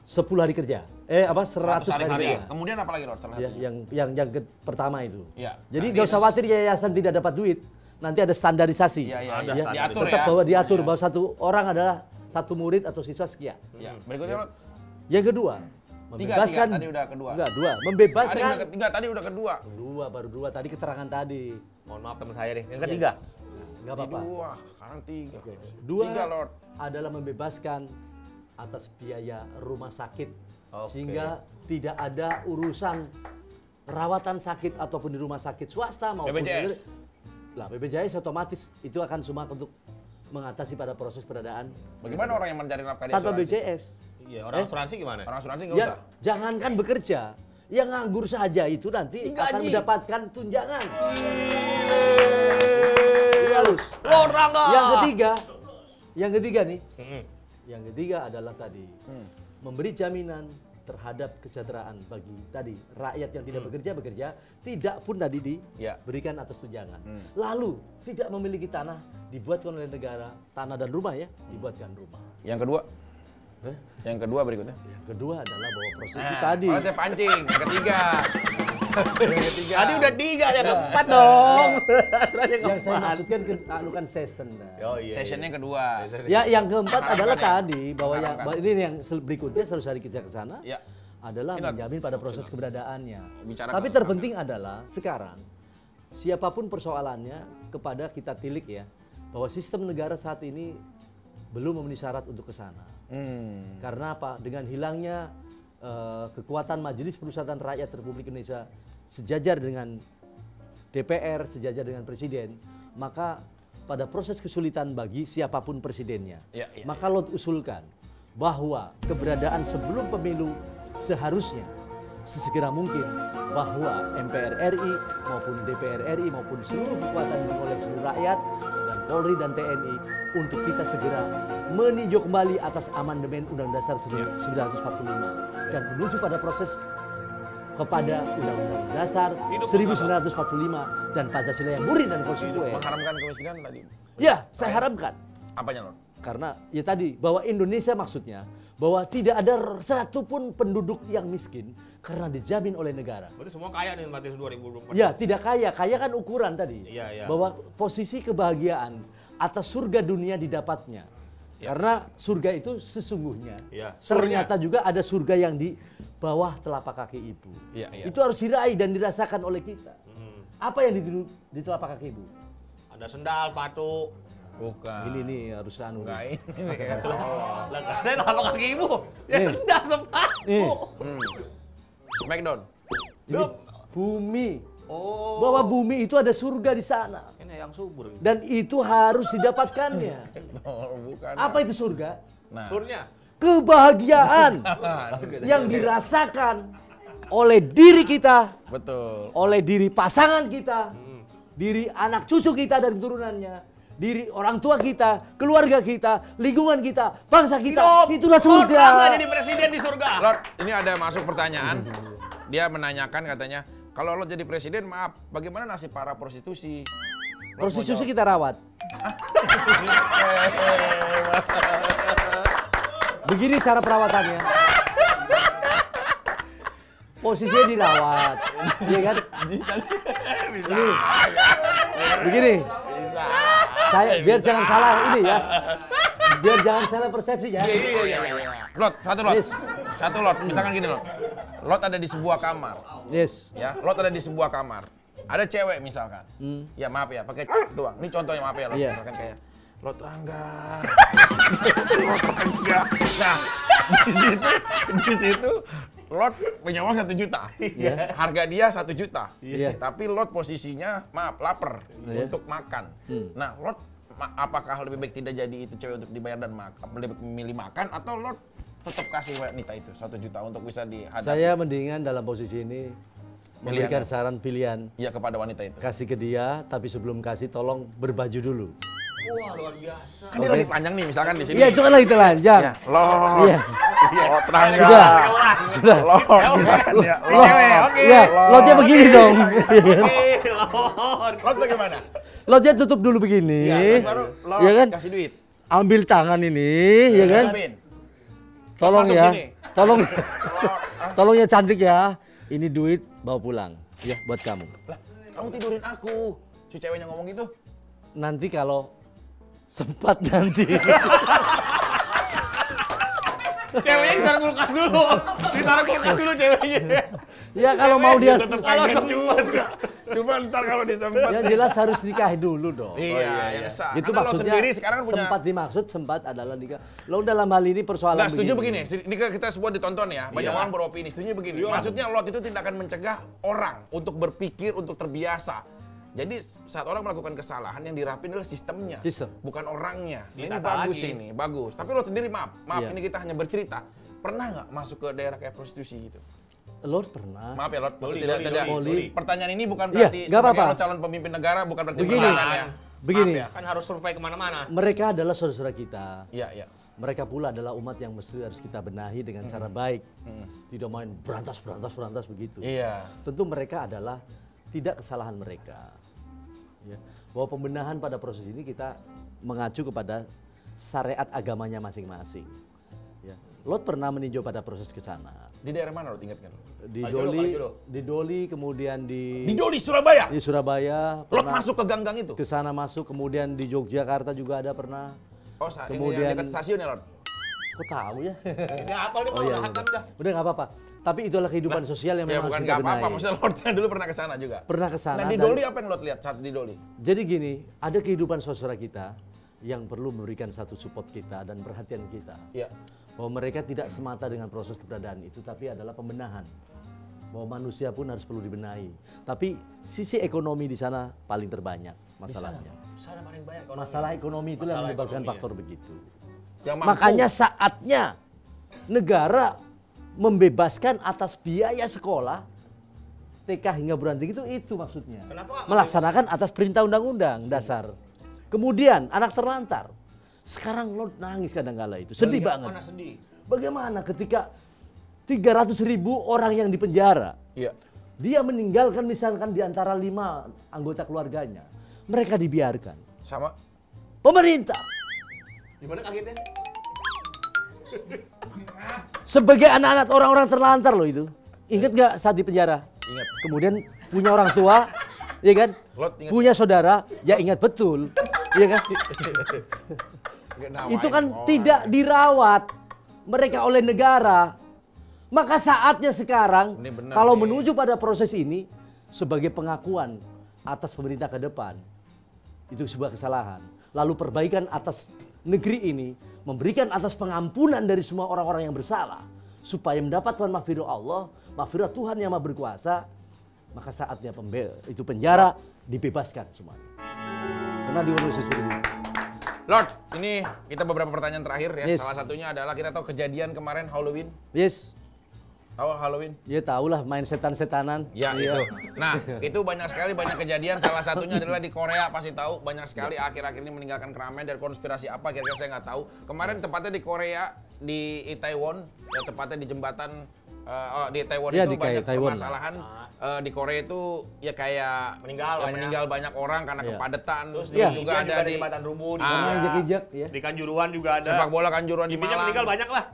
10 hari kerja. 100 hari kerja. Kemudian apa lagi Lord? Salah Ya, satunya. yang pertama itu. Ya. Jadi Nah, nggak ini- usah khawatir yayasan tidak dapat duit. Nanti ada standarisasi. Iya, iya, Ada iya. standar. Diatur Tetap ya. bahwa diatur Iya. bahwa satu orang adalah satu murid atau siswa sekian. Ya. Berikutnya Lord. Yang kedua, Membebaskan. Tadi udah kedua. Enggak, 2. Tadi Membebaskan. udah ketiga, tadi udah kedua. Baru 2 tadi keterangan tadi. Mohon maaf teman saya nih. Yang ketiga. Enggak apa-apa. 2, sekarang 3. 2 3, Lord. adalah membebaskan atas biaya rumah sakit. Oke. Sehingga tidak ada urusan rawatan sakit ataupun di rumah sakit swasta maupun BPJS. Lah, BPJS otomatis itu akan cuma untuk mengatasi pada proses pendanaan. Bagaimana orang yang mencari nafkah di Tanpa asuransi? BPJS. Iya, orang asuransi gimana? Orang asuransi nggak Ya, usah. jangankan bekerja, yang nganggur saja itu nanti Digaji. akan mendapatkan tunjangan. Ini halus. Lord Rangga. Yang ketiga nih, Mm-mm. yang ketiga adalah tadi memberi jaminan terhadap kesejahteraan bagi tadi rakyat yang tidak bekerja, tidak pun tadi Ya. diberikan atas tunjangan. Lalu tidak memiliki tanah, dibuatkan oleh negara, tanah dan rumah ya, dibuatkan rumah. Yang kedua? Yang kedua berikutnya. Yang kedua adalah bahwa proses itu Nah, tadi. kalau saya pancing, yang ketiga. Yang ketiga. Tadi udah 3, yang keempat dong. Yang saya maksudkan bukan season. Nah. Oh iya. Sessionnya yang kedua. Ya, yang keempat adalah Mengharapkan ya? tadi bahwa yang Mengharapkan. ini yang berikutnya selalu hari kita ke sana Ya. adalah Ingat. menjamin pada proses keberadaannya. Bicara Tapi ke- terpenting adalah sekarang siapapun persoalannya kepada kita tilik ya bahwa sistem negara saat ini belum memenuhi syarat untuk ke sana. Karena apa? Dengan hilangnya kekuatan Majelis Permusyawaratan Rakyat Republik Indonesia sejajar dengan DPR, sejajar dengan Presiden, maka pada proses kesulitan bagi siapapun presidennya. Ya, ya. Maka Lot usulkan bahwa keberadaan sebelum pemilu seharusnya sesegera mungkin bahwa MPR RI maupun DPR RI maupun seluruh kekuatan oleh seluruh rakyat dan Polri dan TNI untuk kita segera meninjau kembali atas amandemen Undang-Undang Dasar 1945 dan menuju pada proses kepada Undang-Undang Dasar 1945 dan Pancasila yang murni dan konsekuen. Mengharamkan kemiskinan tadi. Ya, saya harapkan. Apanya, Lord? Karena ya tadi bahwa Indonesia maksudnya bahwa tidak ada satupun penduduk yang miskin karena dijamin oleh negara. Berarti semua kaya nih berarti 2024. Ya, tidak kaya. Kaya kan ukuran tadi. Iya, iya. Bahwa posisi kebahagiaan atas surga dunia didapatnya. Karena surga itu sesungguhnya. Iya. Ternyata juga ada surga yang di bawah telapak kaki ibu. Iya, iya. Itu harus diraih dan dirasakan oleh kita. Apa yang di telapak kaki ibu? Ada sendal, sepatu. Bukan. Ini nih harus anu. Enggak ini kayak Lah katanya telapak kaki ibu. Ya Nih. sendal, sepatu. Nih. Smackdown. Ini bumi. Oh. Bahwa bumi itu ada surga di sana. Ini yang subur. Dan itu harus didapatkannya. Oh, bukan. Apa itu surga? Nah. Surnya. Kebahagiaan yang dirasakan oleh diri kita, Betul. oleh diri pasangan kita, diri anak cucu kita dan keturunannya, diri orang tua kita, keluarga kita, lingkungan kita, bangsa kita. Itulah surga. Lord Rangga jadi presiden di surga. Lord, ini ada masuk pertanyaan. Dia menanyakan katanya, kalau lo jadi presiden, maaf, bagaimana nasib para prostitusi? Lord Prostitusi mau kita rawat. Begini cara perawatannya. Posisinya dirawat, iya kan? Ini, begini. Saya biar jangan salah ini ya. Biar jangan salah persepsi ya. Lord, satu Lord. Yes. Satu Lord, misalkan gini Lord. Lord ada di sebuah kamar. Yes. Ya, Lord ada di sebuah kamar. Ada cewek misalkan. Ya maaf ya, pakai doang. Ini contohnya maaf ya Lord. Iya. Misalkan kayak Lord Rangga. Lord Rangga. Nah, di situ Lord punya uang 1 juta. Iya. Harga dia 1 juta. Iya. Tapi Lord posisinya maaf lapar Iya. untuk makan. Nah, Lord apakah lebih baik tidak jadi itu cewek untuk dibayar dan makan, lebih baik memilih makan atau Lord tetap kasih wanita itu 1 juta untuk bisa dihadapi? Saya mendingan dalam posisi ini memberikan Pilihan. saran pilihan. Iya kepada wanita itu. Kasih ke dia, tapi sebelum kasih tolong berbaju dulu. Wah, luar biasa. Kan dia lagi panjang nih misalkan di sini. Iya, itu kan lagi telanjang. Lord. Iya. Lord Rangga. Sudah. Sudah. Lord misalkan ya. Loh, Oke. iya, lotnya begini dong. Lord. Lord bagaimana? Lotnya tutup dulu begini. Iya, baru Lord Iya kan? kasih duit. Ambil tangan ini, ya kan? Tutupin. Tolong Masuk ya. sini. Tolong. Tolong ya cantik ya. Ini duit bawa pulang. Ya, buat kamu. Lah, kamu tidurin aku. Si ceweknya ngomong gitu. Nanti kalau sempat nanti. Ceweknya ditaruh kulkas dulu. Ditaruh kulkas dulu ceweknya. Ya kalau mau dia, Kalau sempet. Cuma ntar kalau disempet. yang jelas harus nikahi dulu dong. Iya, yang sah. Itu Karena lo maksudnya sendiri sekarang punya. sempat dimaksud sempat adalah nikah. Lo dalam hal ini persoalan Nggak setuju begini, ini kita semua ditonton ya, banyak Iya. orang beropini, setuju begini. Maksudnya Lot itu tidak akan mencegah orang untuk berpikir, untuk terbiasa. Jadi saat orang melakukan kesalahan yang dirapin adalah sistemnya, Sistem. bukan orangnya. Ini Ditata bagus lagi. ini, bagus. Tapi Lot sendiri maaf Iya. ini kita hanya bercerita. Pernah nggak masuk ke daerah kayak prostitusi gitu? Lo pernah. Maaf ya Lot, maksud Doli, tidak, Doli, tidak. Doli. Pertanyaan ini bukan Iya, berarti nggak sebagai apa-apa. lo calon pemimpin negara, bukan berarti Begini. perlawanan ya. Begini. Maaf ya. Kan harus survei kemana-mana. Mereka adalah saudara kita. Iya, iya. Mereka pula adalah umat yang mesti harus kita benahi dengan cara baik. Tidak main berantas begitu. Iya. Tentu mereka adalah tidak kesalahan mereka. Ya. Bahwa pembenahan pada proses ini kita mengacu kepada syariat agamanya masing-masing. Ya. Lot pernah meninjau pada proses ke sana. Di daerah mana Lot, ingat kan? Di Kali Jolo, Kali Jolo. di Doli, kemudian Di Doli, Surabaya. di Surabaya. Lot pernah masuk ke gang-gang itu? ke sana masuk, kemudian di Yogyakarta juga ada pernah. Oh, ini Kemudian- yang dekat stasiun ya Lot? Kok tahu ya? Ini apa nih Oh mau iya, udah hatam dah. udah nggak apa-apa. Tapi itulah kehidupan sosial yang Ya memang bukan harus nggak kita apa-apa, benahi. maksudnya Lordnya dulu pernah ke sana juga. Pernah ke sana. Nah di dan- Doli apa yang Lord lihat saat di Doli? Jadi gini, ada kehidupan saudara kita yang perlu memberikan satu support kita dan perhatian kita. Iya. Bahwa mereka tidak semata dengan proses keberadaan itu, tapi adalah pembenahan. Bahwa manusia pun harus perlu dibenahi. Tapi sisi ekonomi di sana paling terbanyak masalahnya. Sana paling banyak ekonomi. Masalah ekonomi itulah yang Masalah menyebabkan ekonomi, faktor begitu. Yang mampu. Makanya saatnya negara membebaskan atas biaya sekolah TK hingga berhenti itu maksudnya. Kenapa nggak Melaksanakan atas perintah undang-undang dasar. Kemudian anak terlantar. Sekarang lo nangis kadang-kala itu. Sedih banget. Mana sedih? Bagaimana ketika 300.000 orang yang dipenjara, Iya. dia meninggalkan misalkan di antara 5 anggota keluarganya. Mereka dibiarkan. Sama. Pemerintah Gimana kagetnya? sebagai anak-anak orang-orang terlantar loh itu. Ingat nggak saat di penjara? Ingat. Kemudian punya orang tua, ya kan? Lot ingat. Punya saudara, ya ingat betul, ya kan? Itu kan tidak dirawat mereka oleh negara. Maka saatnya sekarang, Ini benar kalau nih. menuju pada proses ini sebagai pengakuan atas pemerintah ke depan, itu sebuah kesalahan. Lalu perbaikan atas negeri ini, memberikan atas pengampunan dari semua orang-orang yang bersalah, supaya mendapatkan mahfirah Allah, mahfirah Tuhan yang Maha Berkuasa, maka saatnya itu penjara dibebaskan semuanya. Karena diurus seperti itu. Lord, ini kita beberapa pertanyaan terakhir ya. Yes. Salah satunya adalah kita tahu kejadian kemarin Halloween. Yes, Tahu Halloween? ya tahulah main setan-setanan. Ya Iya. itu. Nah itu banyak sekali banyak kejadian. Salah satunya adalah di Korea pasti tahu banyak sekali akhir-akhir ini meninggalkan keramaian dari konspirasi apa kira-kira saya nggak tahu. Kemarin tepatnya di Korea di Itaewon, ya tepatnya di jembatan di Itaewon Ya, itu di banyak Itaewon. permasalahan di Korea itu ya kayak Meninggal banyak. meninggal banyak orang karena Iya. kepadatan. Terus Terus di juga India ada di jembatan Rubu di Ah. Korea. Injek-injek, ya. Di Kanjuruhan juga ada. sepak bola Kanjuruhan di Intinya Malang. meninggal banyak lah.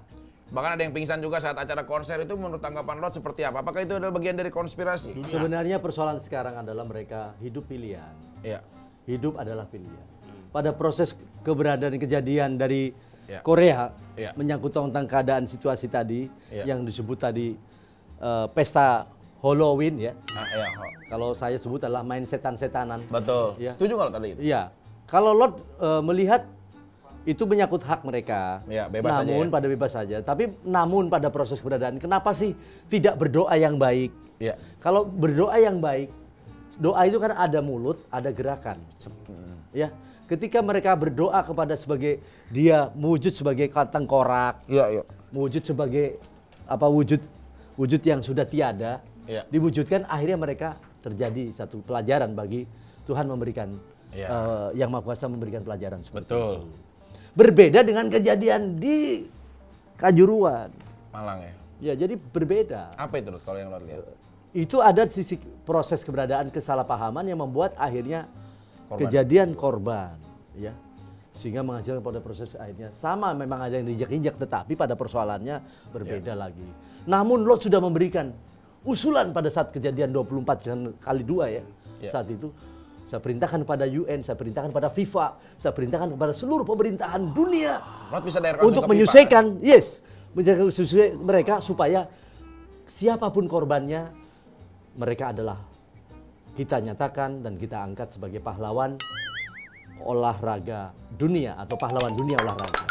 Bahkan ada yang pingsan juga saat acara konser itu. Menurut tanggapan Lord seperti apa? Apakah itu adalah bagian dari konspirasi? Sebenarnya persoalan sekarang adalah mereka hidup pilihan. Iya. Hidup adalah pilihan. Pada proses keberadaan kejadian dari Ya. Korea Ya. menyangkut tentang keadaan situasi tadi Ya. yang disebut tadi pesta Halloween ya. Nah, iya. Kalau saya sebut adalah main setan-setanan. Betul. Ya. Setuju nggak lo tadi itu? Iya. Kalau Lord melihat itu menyangkut hak mereka. Ya, bebas saja namun ya. pada bebas saja. Tapi namun pada proses keberadaan, kenapa sih tidak berdoa yang baik? Iya. Kalau berdoa yang baik, doa itu kan ada mulut, ada gerakan. Ya, ketika mereka berdoa kepada sebagai dia wujud sebagai tengkorak, Iya, iya. wujud sebagai apa wujud yang sudah tiada, Iya. diwujudkan akhirnya mereka terjadi satu pelajaran bagi Tuhan memberikan Iya. yang Maha Kuasa memberikan pelajaran seperti Betul. itu. Berbeda dengan kejadian di Kanjuruhan. Malang ya. Ya, jadi berbeda. Apa itu Lord, kalau yang Lord lihat? Itu ada sisi proses keberadaan kesalahpahaman yang membuat akhirnya Korban. kejadian korban, ya, sehingga menghasilkan pada proses akhirnya sama. Memang ada yang diinjak-injak, tetapi pada persoalannya berbeda lagi. Namun Lot sudah memberikan usulan pada saat kejadian 24 kali 2 ya. Ya. Saat itu saya perintahkan kepada UN, saya perintahkan kepada FIFA, saya perintahkan kepada seluruh pemerintahan dunia Lord bisa direct untuk langsung ke FIFA, menyelesaikan, yes, menjaga konstitusi mereka supaya siapapun korbannya, mereka adalah kita nyatakan dan kita angkat sebagai pahlawan olahraga dunia atau pahlawan dunia olahraga.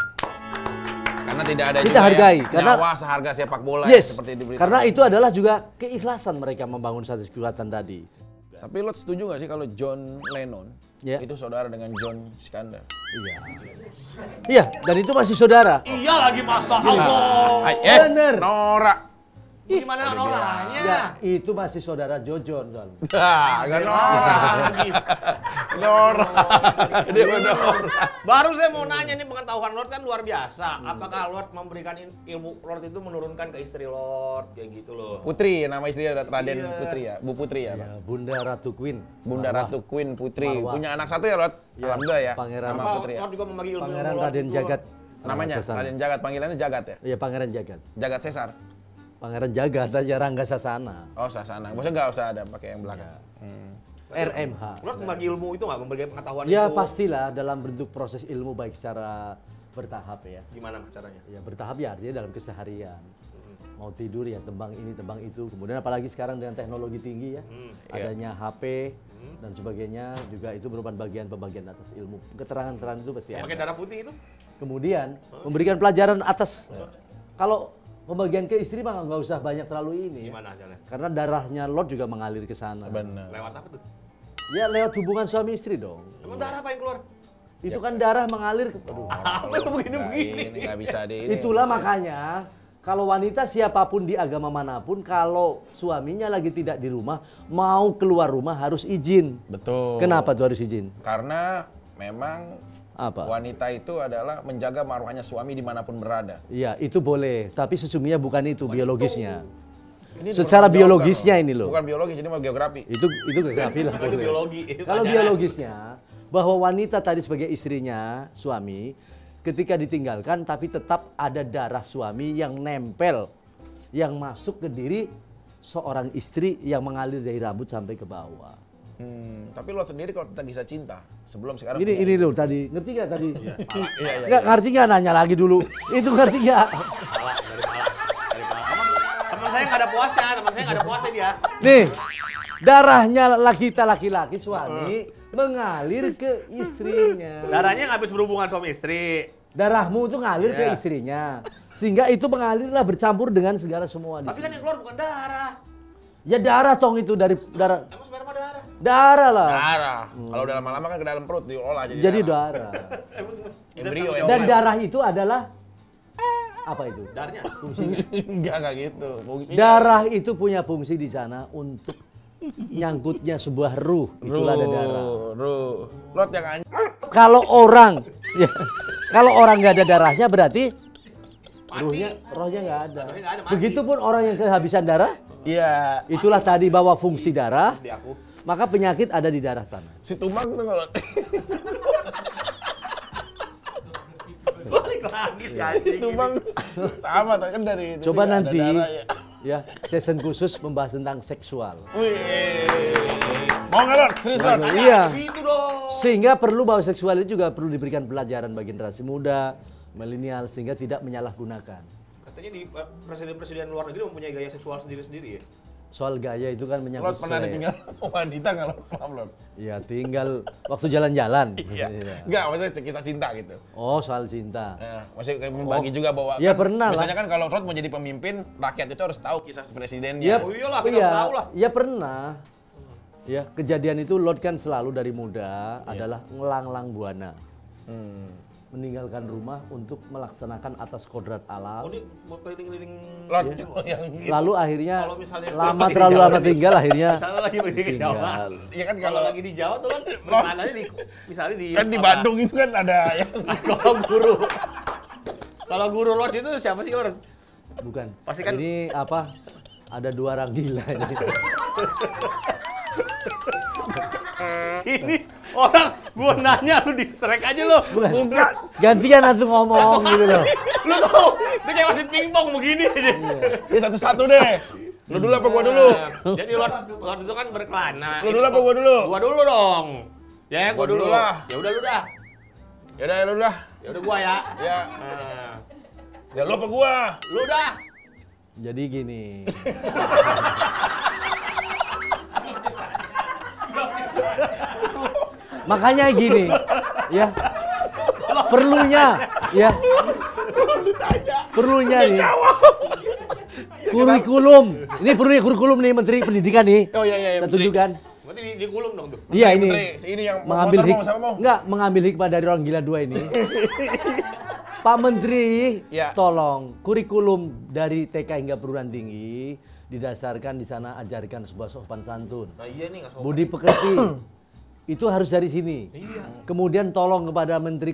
Karena tidak ada Kita juga hargai, ya, karena nyawa seharga sepak bola yes, seperti diberitakan. karena itu adalah juga keikhlasan mereka membangun satu kekuatan tadi. Tapi lo setuju nggak sih kalau John Lennon Ya. itu saudara dengan John Iskandar? Iya. Iya, dan itu masih saudara. Iya lagi masa Allah. Bener. Nora. Gimana noranya? Ya, itu masih saudara Jojon soalnya. Nggak Nora. Nora. Dia Nora. Baru saya mau nanya nih, pengetahuan Lord kan luar biasa. Apakah Lord memberikan ilmu Lord itu menurunkan ke istri Lord kayak gitu loh? Putri, nama istrinya Raden Iya. Putri ya, Bu Putri ya. Ya, Bunda Ratu Queen. Bunda Marwah. Ratu Queen Putri. Marwah. Punya anak satu ya, Lord? Ya, Alhamdulillah ya. Pangeran. Nama Apa Putri ya. Lord juga membagi ilmu Pangeran Lord Raden itu? Jagat. Namanya Sasana. Raden Jagat, panggilannya Jagat ya? Iya, Pangeran Jagat. Jagat Caesar. Pangeran Jagat saja Rangga Sasana. Oh, Sasana. Maksudnya nggak usah ada pakai yang belakang. RMH. Lord membagi ilmu itu nggak, membagi pengetahuan Ya itu? pastilah dalam bentuk proses ilmu baik secara bertahap ya. Gimana caranya? Ya bertahap ya artinya dalam keseharian. Mau tidur ya tembang ini tembang itu. Kemudian apalagi sekarang dengan teknologi tinggi ya. Adanya HP dan sebagainya juga itu merupakan bagian pembagian atas ilmu. Keterangan-keterangan itu pasti Pakai ada. darah putih itu? Kemudian memberikan pelajaran atas. Kalau pembagian ke istri mah nggak usah banyak terlalu ini. Gimana caranya? Karena darahnya Lord juga mengalir ke sana. Benar. Lewat apa tuh? Ya lewat hubungan suami istri dong. Emang darah apa yang keluar? Itu kan darah mengalir ke aduh. Apa tuh begini-begini? Ini nggak bisa di ini. Itulah makanya kalau wanita siapapun di agama manapun kalau suaminya lagi tidak di rumah mau keluar rumah harus izin. Betul. Kenapa tuh harus izin? Karena memang Apa? wanita itu adalah menjaga marwahnya suami dimanapun berada. Iya, itu boleh, tapi sesungguhnya bukan itu biologisnya. Ini Secara dipertanggungjawabkan biologisnya loh. ini loh. Bukan biologis, ini mah geografi. Itu geografi lah. Itu boleh. biologi. Kalau biologisnya bahwa wanita tadi sebagai istrinya suami ketika ditinggalkan tapi tetap ada darah suami yang nempel yang masuk ke diri seorang istri yang mengalir dari rambut sampai ke bawah. Tapi lo sendiri kalau tentang kisah cinta sebelum sekarang Ini loh tadi, ngerti nggak tadi? Iya. Nggak ngerti nggak nanya lagi dulu. Itu ngerti nggak? Teman saya nggak ada puasnya, teman saya nggak ada puasnya dia. Nih, darahnya laki-laki suami mengalir ke istrinya. Darahnya nggak habis berhubungan suami istri. Darahmu tuh ngalir ke Iya. istrinya. Sehingga itu mengalirlah bercampur dengan segala semua di Tapi kan sini. yang keluar bukan darah. Ya darah tong itu dari darah. Emang sperma darah? Darah lah. darah. Kalau udah lama-lama kan ke dalam perut diolah Jadi darah. Emang Embrio, bisa Dan jawab darah itu adalah apa itu? darahnya. Fungsinya. enggak gitu. Fungsinya Darah itu punya fungsi di sana untuk nyangkutnya sebuah ruh. Itulah ada darah. Ruh. Lot yang anjing. Kalau orang, ya, kalau orang nggak ada darahnya berarti rohnya nggak ada. Rohnya nggak ada, mati. Begitupun orang yang kehabisan darah, Iya. itulah tadi bahwa fungsi darah, Di aku. maka penyakit ada di darah sana. Si Tumang tuh kalau Balik lagi si si anjing. Tumang sama tuh kan dari itu Coba juga ada nanti, darah ya. ya, session khusus membahas tentang seksual. Wih. Mau nggak Lot? Serius Lot? Waduh. Iya. Ke situ dong. Sehingga perlu bahwa seksual itu juga perlu diberikan pelajaran bagi generasi muda, milenial, sehingga tidak menyalahgunakan. Katanya di presiden-presiden luar negeri mempunyai gaya seksual sendiri-sendiri ya. Soal gaya itu kan menyangkut Lot pernah selera. ditinggal wanita nggak Lot? Paham Lot? Ya tinggal waktu jalan-jalan. Iya. Iya. Enggak, maksudnya kisah cinta gitu. Oh soal cinta. Ya, maksudnya kayak membagi juga bahwa Ya, pernah lah. biasanya kan kalau Rod mau jadi pemimpin, rakyat itu harus tahu kisah presidennya. Ya, Oh iyalah, kita harus tahu lah. Ya pernah. Ya, kejadian itu Lord kan selalu dari muda adalah ngelanglang buana. Meninggalkan rumah untuk melaksanakan atas kodrat Oh alam. ini mau keliling-keliling. Rod Iya. yang gitu. Lalu akhirnya Kalau misalnya lama lagi terlalu di Jawa lama nih. tinggal akhirnya Misalnya lagi pergi ke Jawa. tinggal. Iya kan Kalau kalau lagi di Jawa tuh kan berkelanannya di misalnya di kan di apa? Bandung itu kan ada yang Kalau guru. Kalau guru Lord itu siapa sih Lord? Bukan. Pasti kan- Ini apa? Ada dua orang gila ini. Ini orang gua nanya lu diserek aja lu. Bukan. Gantian atau ngomong gitu loh. Lu tuh dia kayak wasit pingpong begini aja. ya satu-satu deh. Lu dulu apa gua dulu? Nah, jadi Lord itu kan berkelana. Lu dulu apa gua dulu? Gua dulu dong. Ya, gua Gua dulu. dulu lah. Ya udah lu dah. Ya udah, ya lu dah. Ya udah gua ya. Ya. Nah, Ya lu apa gua? Lu dah. Jadi gini. Makanya gini, ya. Perlunya nih. Kurikulum. Ini perlunya kurikulum nih Menteri Pendidikan nih. Oh iya. Setuju kan? Berarti di kulum dong tuh. Iya ini. Ini yang Mengambil motor mau sama mau. enggak, mengambil hikmah dari orang gila dua ini. Pak Menteri, Ya. tolong kurikulum dari TK hingga perguruan tinggi didasarkan di sana ajarkan sebuah sopan santun. Nah iya nih nggak sopan. Budi pekerti. Itu harus dari sini. Iya. Kemudian tolong kepada menteri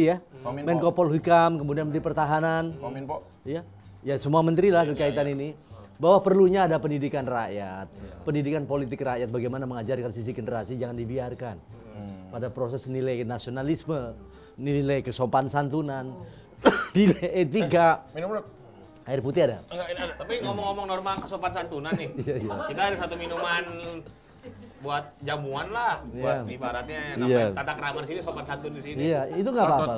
ya, Kominfo. Menko Polhukam, kemudian Menteri Pertahanan, Kominfo. ya, ya semua menteri lah berkaitan ini. Bahwa perlunya ada pendidikan rakyat, pendidikan politik rakyat, bagaimana mengajarkan sisi generasi jangan dibiarkan. Pada proses nilai nasionalisme, nilai kesopan santunan, nilai etika. Minum dulu. Air putih ada? Enggak, ini ada. Tapi ngomong-ngomong norma kesopan santunan nih. Iya. Kita ada satu minuman buat jamuan lah, buat Iya. ibaratnya Iya. namanya tata krama di sini, sopan santun di sini. Iya, itu nggak apa-apa.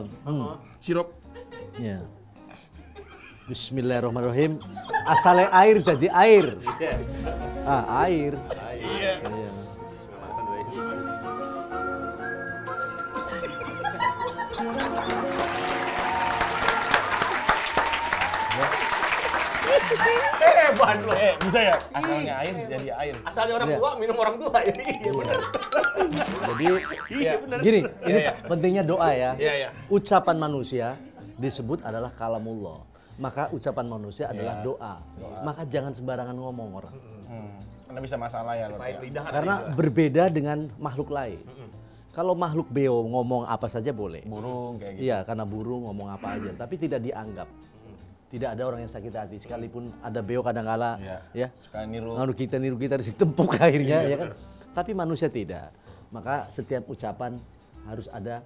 Sirup. Ya. Bismillahirrahmanirrahim. Asalnya air jadi air. Iya. Air. Iya. Iya. Hebat lo. Bisa ya? Asalnya air jadi air. Asalnya orang Iya. tua minum orang tua. Iya benar. Jadi Iya. gini, ini Iya. pentingnya doa ya. Iya. Ucapan manusia disebut adalah kalamullah. Maka ucapan manusia adalah doa. Maka jangan sembarangan ngomong orang. Karena bisa masalah ya, Lord. Pahit Ya. lidah Karena berbeda dengan makhluk lain. Kalau makhluk beo ngomong apa saja boleh. Burung kayak gitu. Iya, karena burung ngomong apa aja, tapi tidak dianggap. Tidak ada orang yang sakit hati, sekalipun ada beo kadang-kala, Iya. ya. Suka niru. Niru kita ditempuk akhirnya, ya kan. Tapi manusia tidak. Maka setiap ucapan harus ada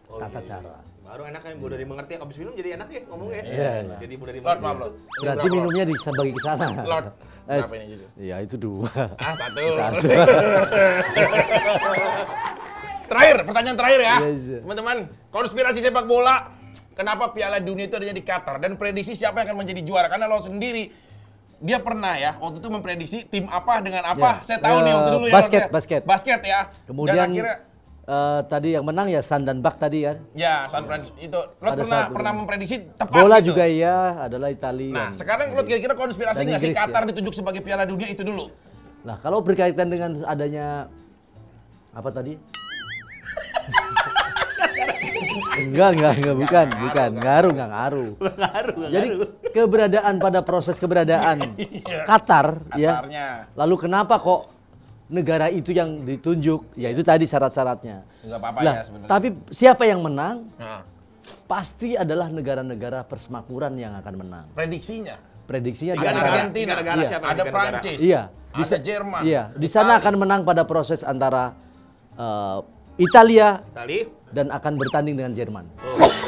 tata cara. Baru enak kan, mudah dimengerti. Abis minum jadi enak ya ngomongnya. Iya. Jadi mudah Lord, dimengerti. maaf, Lord. Berarti minumnya bisa bagi ke sana. Lord. Berapa ini jujur? Iya, itu 2. Satu. Satu. Terakhir, pertanyaan terakhir ya. Iya, iya. Teman-teman, konspirasi sepak bola. Kenapa Piala Dunia itu adanya di Qatar? Dan prediksi siapa yang akan menjadi juara? Karena lo sendiri, dia pernah ya, waktu itu memprediksi tim apa dengan apa. Ya. Saya tahu nih waktu dulu ya. Basket, Lord, ya. basket. Basket ya. Kemudian Dan akhirnya, tadi yang menang ya San dan Bak tadi kan. ya San Francisco itu. Lo Pada saat pernah itu. memprediksi tepat Bola gitu. juga iya, adalah Italia. Nah, sekarang lo kira-kira konspirasi Dan nggak sih Inggris, Qatar ya. ditunjuk sebagai Piala Dunia itu dulu? Nah, kalau berkaitan dengan adanya apa tadi? Enggak, bukan. Enggak ngaruh. Jadi keberadaan pada proses keberadaan Qatar ya. Qatarnya. Lalu kenapa kok negara itu yang ditunjuk? Ya itu tadi syarat-syaratnya. Nggak apa-apa Lah, ya sebenarnya. tapi siapa yang menang? Nah, Pasti adalah negara-negara persemakmuran yang akan menang. prediksinya. Prediksinya di Ada antara Argentina, tiga negara iya. siapa? ada Tiga negara. Prancis, Iya, ada Jerman. Iya, di sana akan menang pada proses antara Italia Itali. dan akan bertanding dengan Jerman.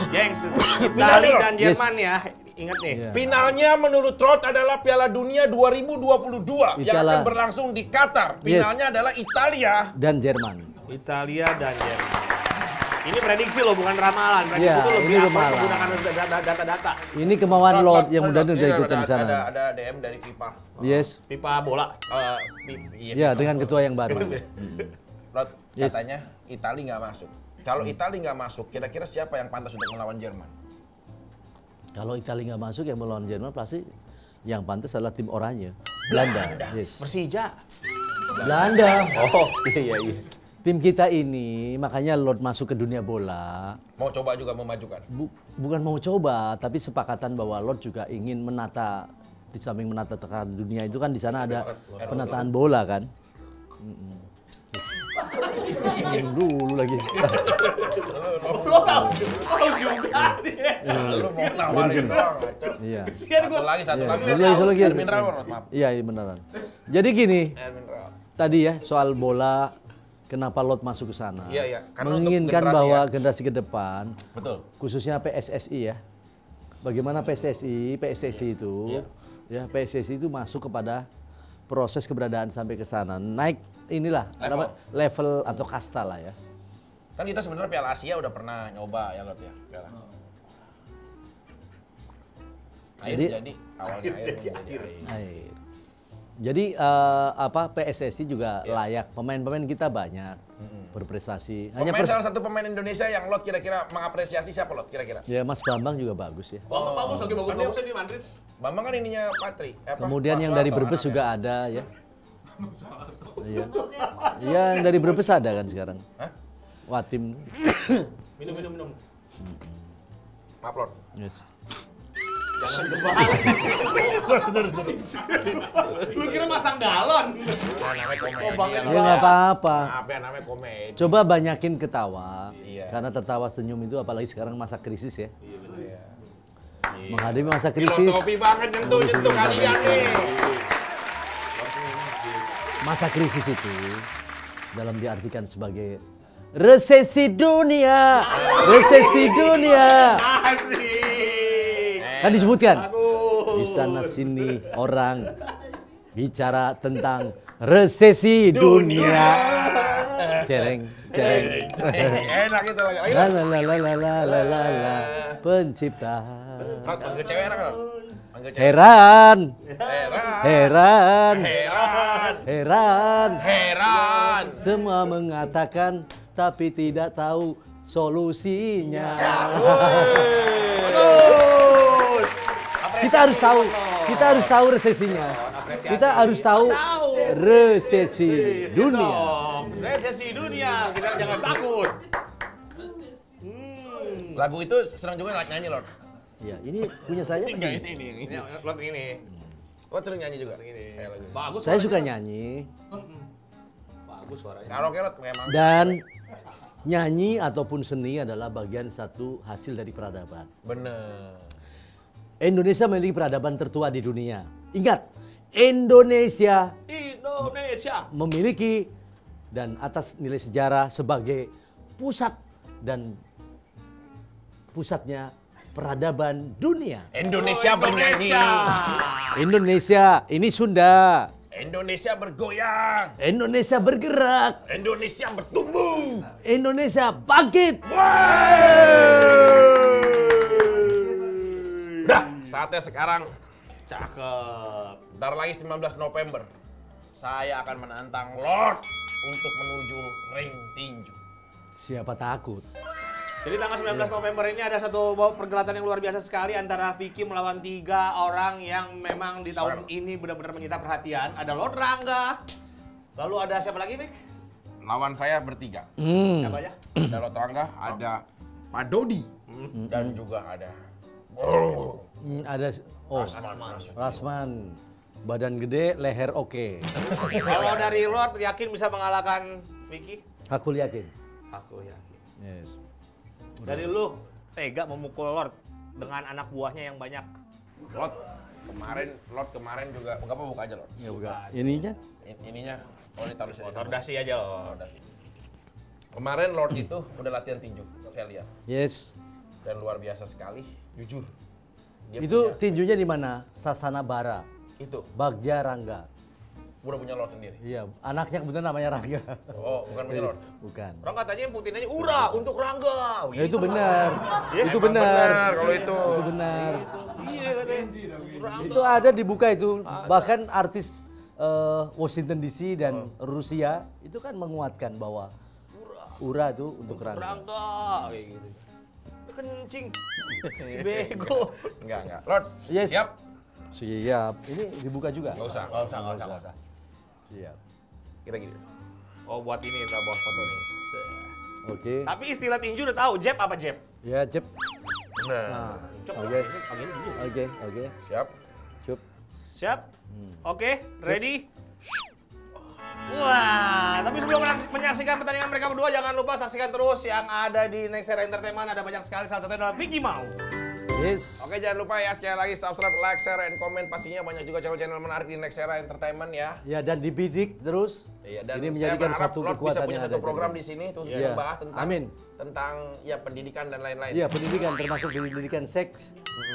Gengs. Finalnya, Itali Lord. dan Jerman ya. Ingat nih. Iya. Finalnya menurut Rod adalah Piala Dunia 2022 yang akan Italia. berlangsung di Qatar. Yes. Finalnya adalah Italia. Dan Jerman. Italia dan Jerman. Ini prediksi loh, bukan ramalan. Prediksi Iya, itu lebih ini akurat ramalan. menggunakan data-data. Ini kemauan Rod, Lord Rod, yang sorry, mudah-mudahan Rod. udah Ini ikutan di sana. Ada DM dari FIFA. Yes. Pipa bola. Ya, dengan ketua yang baru. Rod, Yes. katanya Italia nggak masuk. Kalau Italia nggak masuk, kira-kira siapa yang pantas untuk melawan Jerman? Kalau Italia nggak masuk yang melawan Jerman pasti yang pantas adalah tim oranye. Belanda. Yes. Persija. Belanda. Oh, iya. Tim kita ini makanya Lord masuk ke dunia bola. Mau coba juga memajukan. Bukan mau coba, tapi sepakatan bahwa Lord juga ingin menata, di samping menata tekanan dunia itu kan di sana ada penataan bola kan. Senyum dulu lagi. Lo tahu juga dia. Lu mau nawarin doang, ngaco. Iya. Kesian Satu gua. lagi, satu Iya, lagi. satu lagi. Air mineral, Rod, maaf. Iya, beneran. Jadi gini, Air mineral. tadi ya soal bola, kenapa Lord masuk ke sana? Iya, iya. Karena untuk Menginginkan generasi bahwa ya. generasi ke depan, Betul. khususnya PSSI ya. Bagaimana PSSI itu, ya PSSI itu masuk kepada proses keberadaan sampai ke sana, naik inilah level atau kasta lah ya. Kan kita sebenarnya Piala Asia udah pernah nyoba ya Lord ya. Piala. Air jadi awalnya air menjadi air. Air. Jadi PSSI juga layak. Pemain-pemain kita banyak berprestasi. Salah satu pemain Indonesia yang Lot kira-kira mengapresiasi siapa Lot kira-kira? Ya Mas Bambang juga bagus ya. Bambang bagus lagi bagus-bagusnya di Madrid. Bambang kan ininya Patri. Kemudian yang dari Brebes juga ada ya. Iya. Iya, yang dari Brebes ada kan sekarang. Hah? Watim. Minum. Maaf Lord. Yes. Jangan kebalik. Lu kira masang galon? Namanya komedi. Bang, Ya nggak apa-apa. Maaf ya, namanya komedi. Coba banyakin ketawa. Iya. Karena tertawa senyum itu apalagi sekarang masa krisis ya. Iya. Menghadapi masa krisis. Filosofi banget nyentuh kalian nih. Masa krisis itu dalam diartikan sebagai resesi dunia. Resesi dunia. Asik. Kan disebutkan. Bagus. Di sana sini orang bicara tentang resesi dunia. Cereng. Enak itu lagi. La la la la la la la la la. Pencipta. Lot, panggil cewek enak kan? Panggil cewek. Heran. Heran. Heran. Semua mengatakan tapi tidak tahu solusinya. Kita harus tahu resesinya. Kita harus tahu resesi dunia. Resesi dunia, kita jangan takut. Lagu itu senang juga nyanyi Lord. Ya, ini punya saya. Enggak ini. Ini lot ini. Lord sering nyanyi juga. Ini. Kayak lagu. Bagus. Saya suaranya. suka nyanyi Bagus suaranya. Karaoke Lord memang. dan nyanyi ataupun seni adalah bagian satu hasil dari peradaban. Bener. Indonesia memiliki peradaban tertua di dunia. Ingat, Indonesia memiliki dan atas nilai sejarah sebagai pusatnya peradaban dunia. Indonesia bernyanyi. Indonesia, ini Sunda. Indonesia bergoyang. Indonesia bergerak. Indonesia bertumbuh. Indonesia bangkit. Udah, saatnya sekarang. Cakep. Bentar lagi 19 November. Saya akan menantang Lord untuk menuju ring tinju. Siapa takut? Jadi tanggal 19 November ini ada satu pergelatan yang luar biasa sekali antara Vicky melawan 3 orang yang memang di tahun ini benar-benar menyita perhatian. Ada Lord Rangga. Lalu ada siapa lagi, Vic? Lawan saya bertiga. Siapa aja? Ada Lord Rangga, ada Pak Dodi, dan juga ada Ada Rasman. Badan gede, leher oke. Kalau dari Lord yakin bisa mengalahkan Vicky? Aku yakin. Aku yakin. Yes. Dari lu tega memukul Lord dengan anak buahnya yang banyak. Lord kemarin juga enggak apa buka aja Lord. Ya bukan. Ininya? Ininya ini taruh sini. Tordasi aja Lord. Kemarin Lord itu udah latihan tinju, saya lihat. Yes. Dan luar biasa sekali, jujur. Dia Itu punya- tinjunya di mana? Sasana Bara. itu Bagja Rangga. udah punya Lord sendiri. Iya, anaknya kebetulan namanya Rangga. Oh, bukan punya Lord. Bukan. Orang katanya Putin aja ura untuk Rangga. Ya, itu benar. Itu Emang benar. kalau itu. Itu benar. Iya katanya. Rangga. Itu ada dibuka itu. Bahkan artis Washington DC dan Rusia itu kan menguatkan bahwa Ura itu untuk Rangga. Rangga kayak gitu. Kencing. Si bego. Enggak. Lord, Yes. siap? Siap. Ini dibuka juga. Enggak usah. Siap. Kita gini. Oh buat ini kita buat foto nih. Oke. Tapi istilah tinju udah tahu, jab apa jab? Ya, Cep. Nah, Oke. Oke. siap. Cup. Siap? Oke, ready? Wah, tapi sebelum menyaksikan pertandingan mereka berdua, jangan lupa saksikan terus yang ada di Next Era Entertainment. Ada banyak sekali, salah satunya adalah Vicky Mau. Yes. Oke, jangan lupa ya sekali lagi subscribe, like, share, and comment. Pastinya banyak juga channel-channel menarik di Next Era Entertainment ya. Ya, dan dibidik terus. Iya, dan Ini saya menjadikan berharap satu Lord bisa kekuatan punya yang satu ada. program di sini khusus Iya. membahas tentang Amin. tentang ya pendidikan dan lain-lain. Iya, pendidikan termasuk pendidikan seks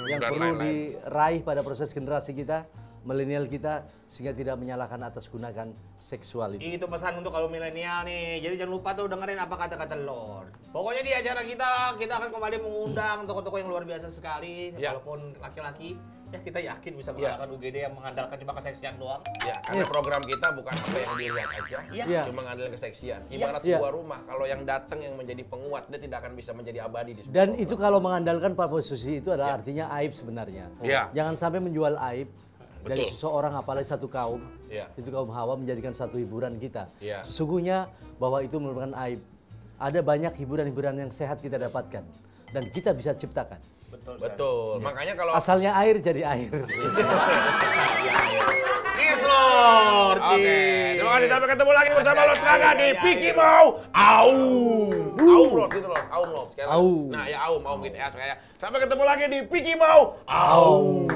yang dan perlu lain-lain. diraih pada proses generasi kita, milenial kita, sehingga tidak menyalahkan atas gunakan seksualitas. Itu pesan untuk kalau milenial nih. Jadi jangan lupa tuh dengerin apa kata-kata Lord. Pokoknya di acara kita akan kembali mengundang tokoh-tokoh yang luar biasa sekali. Ya. Walaupun laki-laki, Ya kita yakin bisa mengalahkan UGD yang mengandalkan cuma keseksian doang. Ya, karena program kita bukan apa yang dilihat aja, cuma ngandalin keseksian. Ibarat sebuah rumah, kalau yang datang yang menjadi penguat, dia tidak akan bisa menjadi abadi di sebuah Dan rumah. itu kalau mengandalkan Pak posisi itu adalah artinya aib sebenarnya. Iya. Jangan sampai menjual aib dari seseorang apalagi satu kaum. Iya. Itu kaum Hawa menjadikan satu hiburan kita. Iya. Sesungguhnya bahwa itu merupakan aib. Ada banyak hiburan-hiburan yang sehat kita dapatkan dan kita bisa ciptakan. Betul. Makanya kalau Asalnya air jadi air. Kislor. Oke, terima kasih sampai ketemu lagi bersama Lord Rangga di Piki Mau. Aum Lord gitu loh, Aum Lord. Sekali lagi. Aum. Nah ya Aum gitu ya. Sampai ketemu lagi di Piki Mau. Aum.